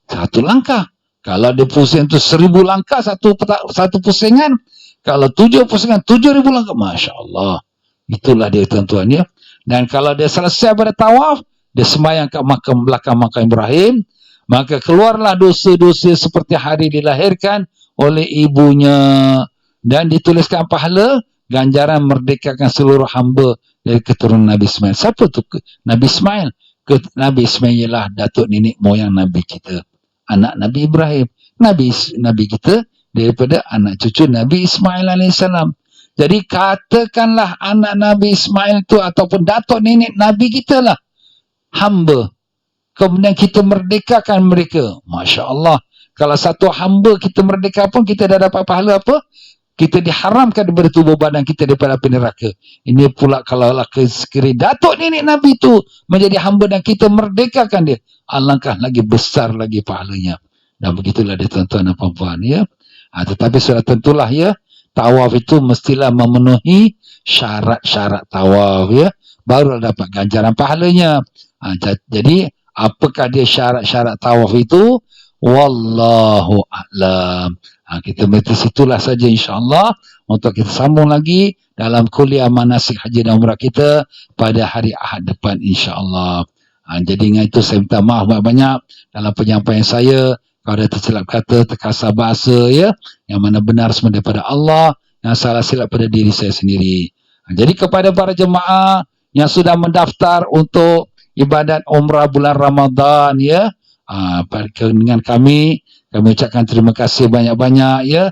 Satu langkah. Kalau dia pusing tu 1000 langkah satu pusingan. Kalau 7 pusingan 7000 langkah. Masya Allah. Itulah dia tuan-tuan, ya. Dan kalau dia selesai pada tawaf, dia sembahyang kat makam belakang makam Ibrahim, maka keluarlah dosa-dosa seperti hari dilahirkan oleh ibunya, dan dituliskan pahala ganjaran merdekakan seluruh hamba dari keturunan Nabi Ismail. Siapa tu Nabi Ismail? Nabi Ismail ialah datuk nenek moyang Nabi kita, anak Nabi Ibrahim. Nabi kita daripada anak cucu Nabi Ismail alaihissalam. Jadi katakanlah anak Nabi Ismail tu ataupun datuk nenek Nabi kita lah hamba. Kemudian kita merdekakan mereka. Masya Allah. Kalau satu hamba kita merdeka pun, kita dah dapat pahala apa? Kita diharamkan daripada tubuh badan kita daripada api neraka. Ini pula kalau sekiranya datuk nenek Nabi tu menjadi hamba dan kita merdekakan dia, alangkah lagi besar lagi pahalanya. Dan begitulah dia tuan-tuan dan puan-puan, ya. Tetapi sudah tentulah, ya, tawaf itu mestilah memenuhi syarat-syarat tawaf, ya, baru dapat ganjaran pahalanya. Jadi apakah dia syarat-syarat tawaf itu? Wallahu a'lam. Kita berhenti situlah saja insya-Allah untuk kita sambung lagi dalam kuliah manasik haji dan umrah kita pada hari Ahad depan insya-Allah. Jadi dengan itu saya minta maaf banyak-banyak dalam penyampaian saya. Kalau ada tersilap kata, terkasar bahasa, ya, yang mana benar semua daripada Allah, yang salah silap pada diri saya sendiri. Jadi kepada para jemaah yang sudah mendaftar untuk ibadat umrah bulan Ramadan, ya, dengan kami ucapkan terima kasih banyak-banyak, ya.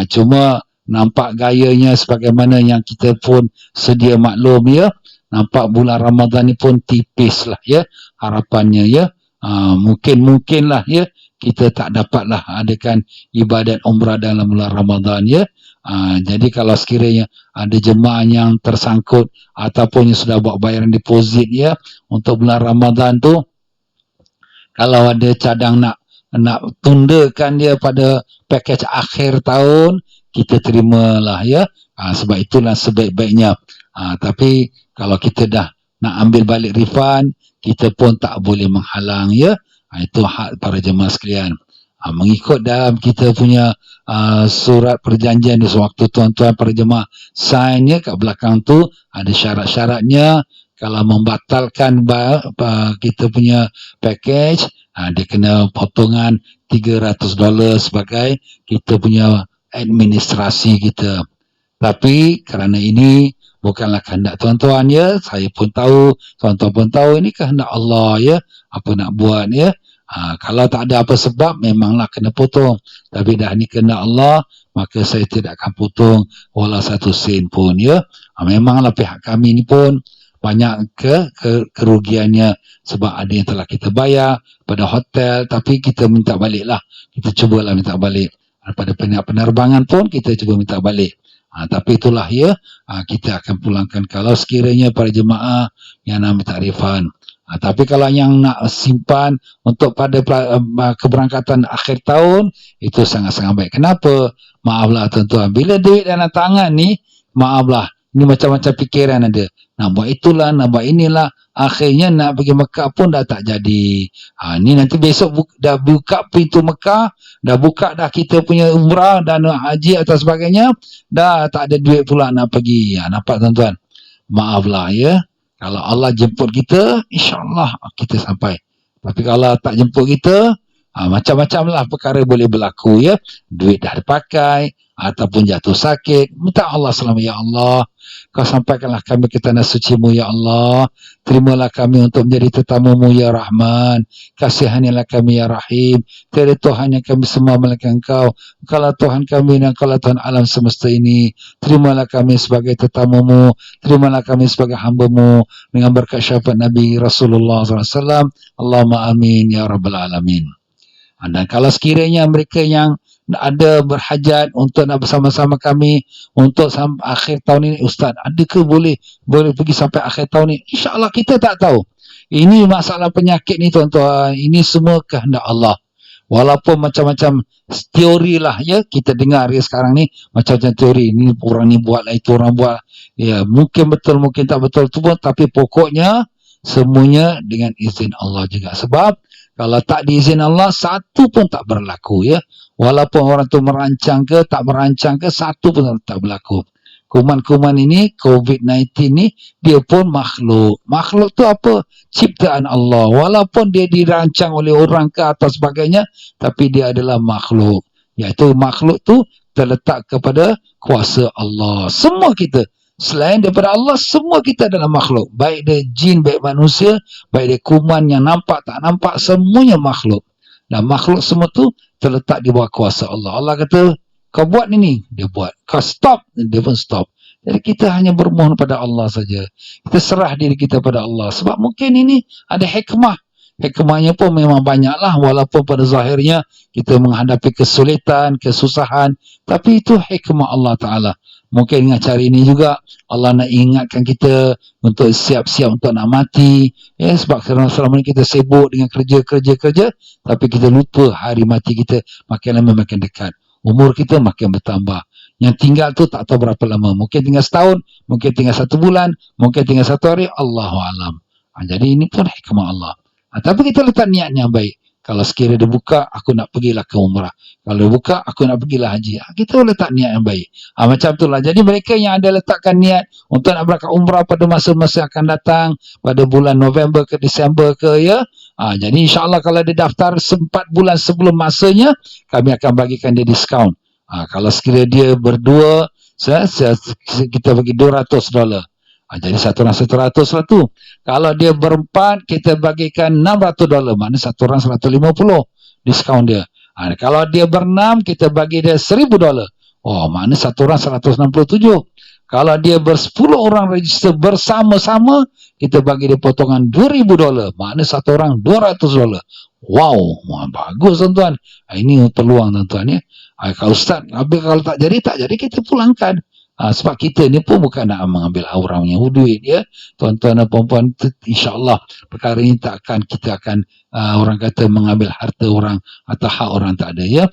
Cuma nampak gayanya sebagaimana yang kita pun sedia maklum, ya. Nampak bulan Ramadan ni pun tipis lah, ya, harapannya, ya. Mungkinlah, ya, kita tak dapatlah adakan ibadat umrah dalam bulan Ramadan, ya. Jadi kalau sekiranya ada jemaah yang tersangkut ataupun yang sudah buat bayaran deposit, ya, untuk bulan Ramadan tu, kalau ada cadang nak tundakan dia pada pakej akhir tahun, kita terimalah, ya. Sebab itulah sebaik-baiknya. Tapi kalau kita dah nak ambil balik refund, kita pun tak boleh menghalang, ya. Itu hak para jemaah sekalian. Mengikut dalam kita punya surat perjanjian di sewaktu tuan-tuan para jemaah sign, ya, kat belakang tu ada syarat-syaratnya. Kalau membatalkan kita punya package, dia kena potongan $300 sebagai kita punya administrasi kita. Tapi kerana ini bukanlah kehendak tuan-tuan, ya, saya pun tahu, tuan-tuan pun tahu, ini kehendak Allah, ya. Apa nak buat, ya. Kalau tak ada apa sebab, memanglah kena potong. Tapi dah ni kehendak Allah, maka saya tidak akan potong walau 1 sen pun, ya. Memanglah pihak kami ni pun banyak kerugiannya sebab ada yang telah kita bayar pada hotel, tapi kita minta balik lah. Kita cubalah minta balik. Pada penerbangan pun kita cuba minta balik. Tapi itulah, ya, kita akan pulangkan kalau sekiranya para jemaah yang nak minta refund. Tapi kalau yang nak simpan untuk pada keberangkatan akhir tahun, itu sangat-sangat baik. Kenapa? Maaflah tuan-tuan, bila duit dalam tangan ni, maaflah, ni macam-macam fikiran ada. Nak buat itulah, nak buat inilah, akhirnya nak pergi Mekah pun dah tak jadi. Ni nanti besok dah buka pintu Mekah, dah buka dah kita punya umrah dan haji atau sebagainya, dah tak ada duit pula nak pergi. Nampak tuan-tuan? Maaflah, ya. Kalau Allah jemput kita, insyaAllah kita sampai. Tapi kalau tak jemput kita, macam-macam lah perkara boleh berlaku, ya. Duit dah dipakai, ataupun jatuh sakit. Minta Allah selama, ya Allah, kau sampaikanlah kami ke tanah suci-Mu, ya Allah. Terimalah kami untuk menjadi tetamu-Mu, ya Rahman. Kasihanilah kami, ya Rahim. Tiada Tuhan yang kami semua melainkan Engkau. Engkaulah Tuhan kami dan Engkaulah Tuhan alam semesta ini. Terimalah kami sebagai tetamu-Mu. Terimalah kami sebagai hamba-Mu. Dengan berkat syafaat Nabi Rasulullah SAW. Allahumma amin, ya Rabbal Alamin. Dan kalau sekiranya mereka yang ada berhajat untuk nak bersama-sama kami untuk akhir tahun ini, Ustaz, adakah boleh pergi sampai akhir tahun ini? InsyaAllah kita tak tahu. Ini masalah penyakit ni tuan-tuan, ini semua kehendak Allah. Walaupun macam-macam teori lah, ya, kita dengar ya sekarang ni, macam-macam teori, ini orang ni buat lah, itu orang buat, ya, mungkin betul, mungkin tak betul tu pun, tapi pokoknya semuanya dengan izin Allah juga. Sebab kalau tak diizin Allah, satu pun tak berlaku, ya. Walaupun orang tu merancang ke, tak merancang ke, satu pun tak berlaku. Kuman-kuman ini, COVID-19 ni, dia pun makhluk. Makhluk tu apa? Ciptaan Allah. Walaupun dia dirancang oleh orang ke atau sebagainya, tapi dia adalah makhluk. Iaitu makhluk tu terletak kepada kuasa Allah. Semua kita, selain daripada Allah, semua kita adalah makhluk. Baik dia jin, baik manusia, baik dia kuman yang nampak, tak nampak, semuanya makhluk. Dan makhluk semua tu terletak di bawah kuasa Allah. Allah kata, kau buat ini, dia buat. Kau stop, dia pun stop. Jadi kita hanya bermohon pada Allah saja. Kita serah diri kita pada Allah. Sebab mungkin ini ada hikmah. Hikmahnya pun memang banyaklah. Walaupun pada zahirnya kita menghadapi kesulitan, kesusahan. Tapi itu hikmah Allah Ta'ala. Mungkin dengan cara ini juga Allah nak ingatkan kita untuk siap-siap untuk nak mati. Ya, sebab selama ini kita sibuk dengan kerja. Tapi kita lupa hari mati kita makin lama makin dekat. Umur kita makin bertambah. Yang tinggal tu tak tahu berapa lama. Mungkin tinggal setahun, mungkin tinggal 1 bulan, mungkin tinggal 1 hari. Allahu'alam. Jadi ini pun hikmah Allah. Tapi kita letak niat yang baik. Kalau sekiranya dia buka, aku nak pergilah ke umrah. Kalau dia buka, aku nak pergilah haji. Kita letak niat yang baik. Macam itulah. Jadi mereka yang ada letakkan niat untuk nak berangkat umrah pada masa-masa akan datang, pada bulan November ke Disember ke, ya. Jadi insyaAllah kalau dia daftar 4 bulan sebelum masanya, kami akan bagikan dia diskaun. Kalau sekiranya dia berdua, kita bagi $200. Jadi satu orang $100 lah tu. Kalau dia berempat, kita bagikan $600. Maknanya satu orang $150 diskaun dia. Kalau dia berenam, kita bagi dia $1,000. Oh, maknanya satu orang $167. Kalau dia ber-10 orang register bersama-sama, kita bagi dia potongan $2,000. Maknanya satu orang $200. Wow, bagus tuan-tuan. Ini peluang tuan-tuan, ya. Kalau Ustaz, kalau tak jadi kita pulangkan. Sebab kita ni pun bukan nak mengambil orang yang duit, ya. Tuan-tuan dan puan-puan, insyaAllah perkara ini kita akan orang kata mengambil harta orang atau hak orang, tak ada, ya.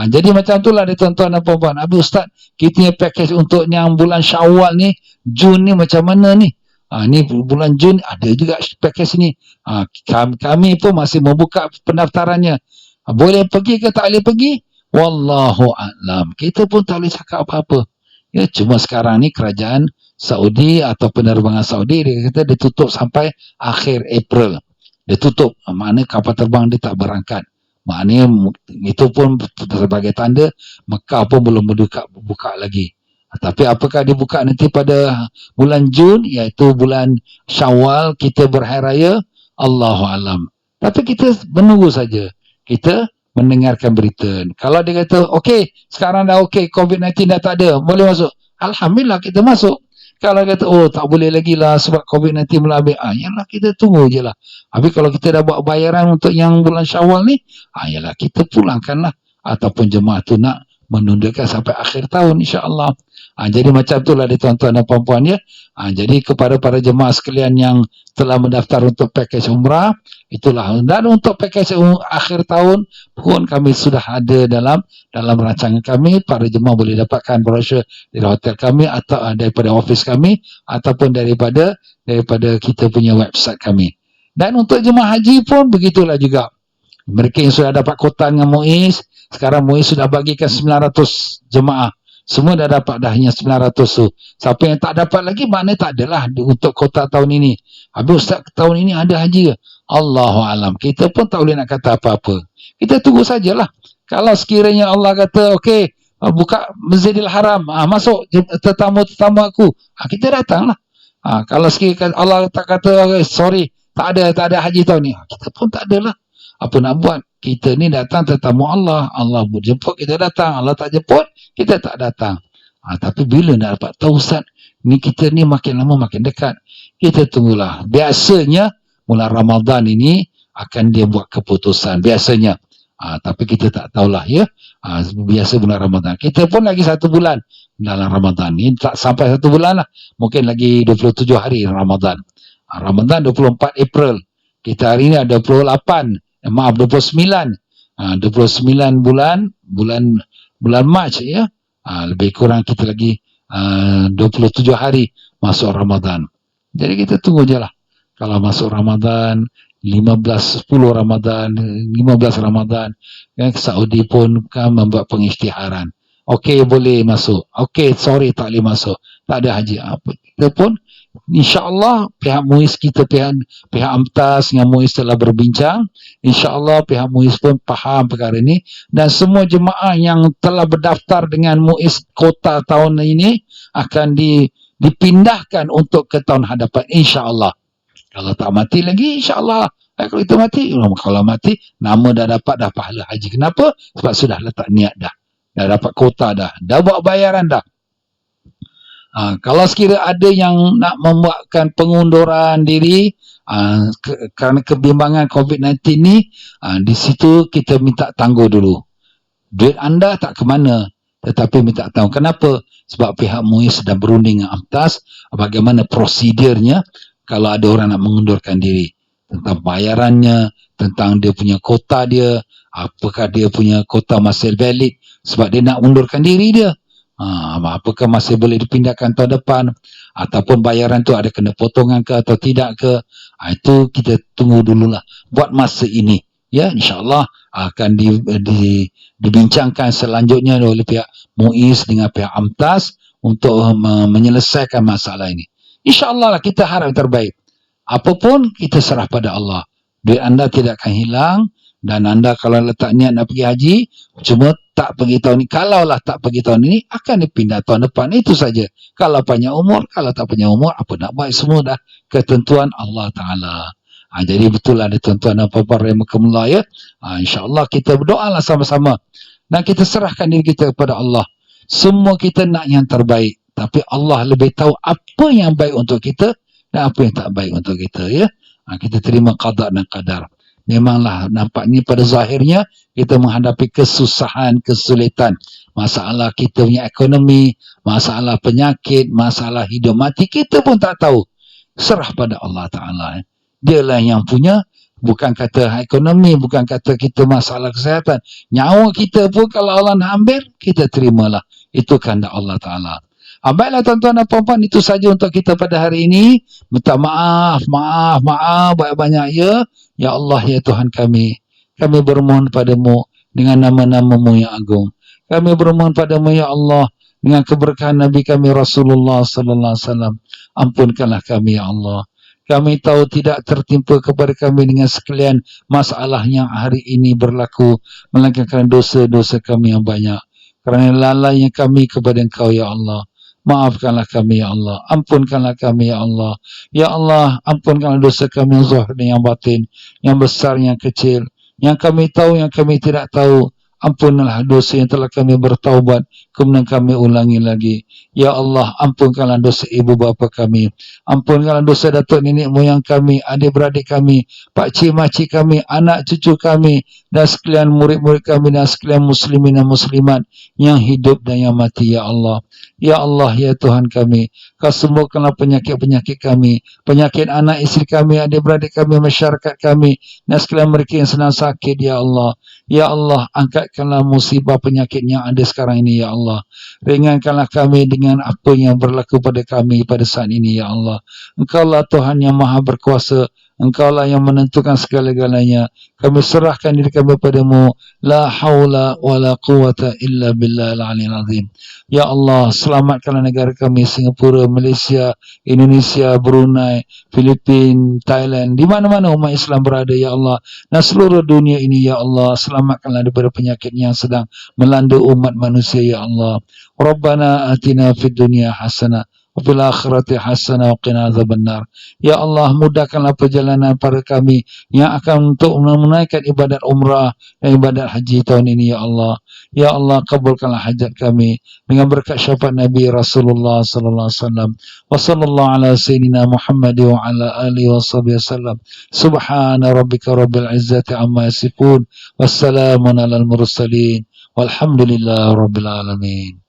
Jadi macam itulah dia tuan-tuan dan puan-puan. Habis Ustaz, kita punya package untuk yang bulan Syawal ni, Jun ni macam mana ni? Ni bulan Jun ada juga package ni. Kami pun masih membuka pendaftarannya. Boleh pergi ke tak boleh pergi? Wallahu a'lam. Kita pun tak boleh cakap apa-apa. Ya, cuma sekarang ni kerajaan Saudi atau penerbangan Saudi dia kata dia tutup sampai akhir April. Dia tutup. Maknanya kapal terbang dia tak berangkat. Maknanya itu pun sebagai tanda Mekah pun belum buka lagi. Tapi apakah dibuka nanti pada bulan Jun, iaitu bulan Syawal kita berhari raya, Allahu alam. Tapi kita menunggu saja. Kita mendengarkan berita. Kalau dia kata, okey, sekarang dah okey, COVID-19 dah tak ada, boleh masuk. Alhamdulillah kita masuk. Kalau dia kata, oh tak boleh lagi lah sebab COVID-19 melabik. Yalah kita tunggu je lah. Habis kalau kita dah buat bayaran untuk yang bulan Syawal ni, yalah kita pulangkanlah. Ataupun jemaah tu nak menundakan sampai akhir tahun insya-Allah. Jadi macam itulah dia tuan-tuan dan puan-puan ya. Jadi kepada para jemaah sekalian yang telah mendaftar untuk pakej umrah, itulah. Dan untuk pakej akhir tahun pun kami sudah ada dalam rancangan kami. Para jemaah boleh dapatkan brosur dari hotel kami atau daripada office kami ataupun daripada kita punya website kami. Dan untuk jemaah haji pun begitulah juga. Mereka yang sudah dapat kota dengan MUIS, sekarang MUIS sudah bagikan 900 jemaah. Semua dah dapat dah hanya 900 tu. Siapa yang tak dapat lagi, maknanya tak adalah untuk kota tahun ini. Habis Ustaz tahun ini ada haji ke? Allahu alam. Kita pun tak boleh nak kata apa-apa. Kita tunggu sajalah. Kalau sekiranya Allah kata, okey, buka Masjidil Haram, masuk tetamu-tetamu aku. Kita datanglah. Kalau sekiranya Allah tak kata, sorry, tak ada haji tahun ni. Kita pun tak adalah. Apa nak buat? Kita ni datang tetamu Allah. Allah jemput kita datang. Allah tak jemput, kita tak datang. Tapi bila nak dapat tahu Ustaz, ni kita ni makin lama makin dekat. Kita tunggulah. Biasanya bulan Ramadan ini akan dia buat keputusan. Biasanya. Tapi kita tak tahulah ya. Biasa bulan Ramadan. Kita pun lagi 1 bulan dalam Ramadan. Ini tak sampai 1 bulan lah. Mungkin lagi 27 hari Ramadan. Ramadan 24 April. Kita hari ini ada 28. 29 bulan Mac ya. Lebih kurang kita lagi 27 hari masuk Ramadan. Jadi kita tunggu je lah. Kalau masuk Ramadan 10 Ramadan 15 Ramadan kan, Saudi pun kan membuat pengisytiharan. Okey boleh masuk. Okey sorry tak boleh masuk. Tak ada haji. Kita pun InsyaAllah pihak MUIS kita, pihak AMTAS dengan MUIS telah berbincang. InsyaAllah pihak MUIS pun faham perkara ini. Dan semua jemaah yang telah berdaftar dengan MUIS kota tahun ini akan dipindahkan untuk ke tahun hadapan. InsyaAllah. Kalau tak mati lagi, insyaAllah. Kalau itu mati, kalau mati, nama dah dapat dah pahala haji. Kenapa? Sebab sudah letak niat dah. Dah dapat kota dah. Dah buat bayaran dah. Kalau sekira ada yang nak membuatkan pengunduran diri kerana kebimbangan COVID-19 ni, di situ kita minta tangguh dulu. Duit anda tak ke mana, tetapi minta tahu. Kenapa? Sebab pihak MUIS sedang berunding dengan AMTAS bagaimana prosedurnya kalau ada orang nak mengundurkan diri. Tentang bayarannya, tentang dia punya kota dia, apakah dia punya kota masih valid sebab dia nak undurkan diri dia. Apakah masih boleh dipindahkan tahun depan ataupun bayaran tu ada kena potongan ke atau tidak ke, itu kita tunggu dululah buat masa ini ya. InsyaAllah akan dibincangkan selanjutnya oleh pihak MUIS dengan pihak AMTAS untuk menyelesaikan masalah ini. InsyaAllah lah, kita harap terbaik. Apapun kita serah pada Allah. Duit anda tidak akan hilang. Dan anda kalau letak niat nak pergi haji, cuma tak pergi tahun ni. Kalaulah tak pergi tahun ini, akan dipindah tahun depan. Itu saja. Kalau panjang umur, kalau tak panjang umur, apa nak buat, semua dah ketentuan Allah Ta'ala. Jadi betul lah tuan-tuan dan puan-puan rahimakumullah ya. InsyaAllah kita berdoalah sama-sama. Dan kita serahkan diri kita kepada Allah. Semua kita nak yang terbaik. Tapi Allah lebih tahu apa yang baik untuk kita dan apa yang tak baik untuk kita ya. Kita terima qada dan qadar. Memanglah nampaknya pada zahirnya kita menghadapi kesusahan, kesulitan. Masalah kita punya ekonomi, masalah penyakit, masalah hidup mati, kita pun tak tahu. Serah pada Allah Ta'ala. Dialah yang punya, bukan kata ekonomi, bukan kata kita masalah kesihatan. Nyawa kita pun kalau Allah nak ambil, kita terimalah. Itu kehendak Allah Ta'ala. Baiklah tuan-tuan dan puan-puan, itu saja untuk kita pada hari ini. Minta maaf banyak-banyak ya. Ya Allah, ya Tuhan kami. Kami bermohon padamu dengan nama-namamu yang agung. Kami bermohon padamu ya Allah dengan keberkahan Nabi kami Rasulullah sallallahu alaihi wasallam. Ampunkanlah kami ya Allah. Kami tahu tidak tertimpa kepada kami dengan sekalian masalah yang hari ini berlaku, melainkan kerana dosa-dosa kami yang banyak. Kerana lalainya kami kepada Engkau ya Allah. Maafkanlah kami ya Allah. Ampunkanlah kami ya Allah. Ya Allah, ampunkanlah dosa kami yang zahir dan yang batin, yang besar, yang kecil, yang kami tahu, yang kami tidak tahu. Ampunlah dosa yang telah kami bertaubat, kemudian kami ulangi lagi. Ya Allah, ampunkanlah dosa ibu bapa kami. Ampunkanlah dosa datuk nenek moyang kami, adik-beradik kami, pakcik makcik kami, anak cucu kami, dan sekalian murid-murid kami, dan sekalian muslimin dan muslimat yang hidup dan yang mati ya Allah. Ya Allah, ya Tuhan kami, Kau sembuhkanlah penyakit-penyakit kami, penyakit anak isteri kami, adik-beradik kami, masyarakat kami, dan sekalian mereka yang sedang sakit ya Allah. Ya Allah, angkatkanlah musibah penyakit yang ada sekarang ini ya Allah. Ringankanlah kami dengan apa yang berlaku pada kami pada saat ini ya Allah. Engkaulah Tuhan yang maha berkuasa. Engkaulah yang menentukan segala-galanya. Kami serahkan diri kami padamu. La hawla wa la quwata illa billah al-aliyyil azim. Ya Allah, selamatkanlah negara kami Singapura, Malaysia, Indonesia, Brunei, Filipina, Thailand, di mana-mana umat Islam berada ya Allah. Dan seluruh dunia ini ya Allah, selamatkanlah daripada penyakit yang sedang melanda umat manusia ya Allah. Rabbana atina fid dunya hasanah wa fil akhirati hasanah wa qina adzabannar. Ya Allah, mudahkanlah perjalanan para kami yang akan untuk menunaikan ibadat umrah dan ibadat haji tahun ini ya Allah. Ya Allah, kabulkanlah hajat kami dengan berkat syafaat Nabi Rasulullah sallallahu alaihi wasallam. Wa sallallahu ala sayyidina Muhammad wa ala alihi washabihi wasallam. Subhana rabbika rabbil izzati amma yasifun. Wassalamun alal mursalin. Walhamdulillahi rabbil alamin.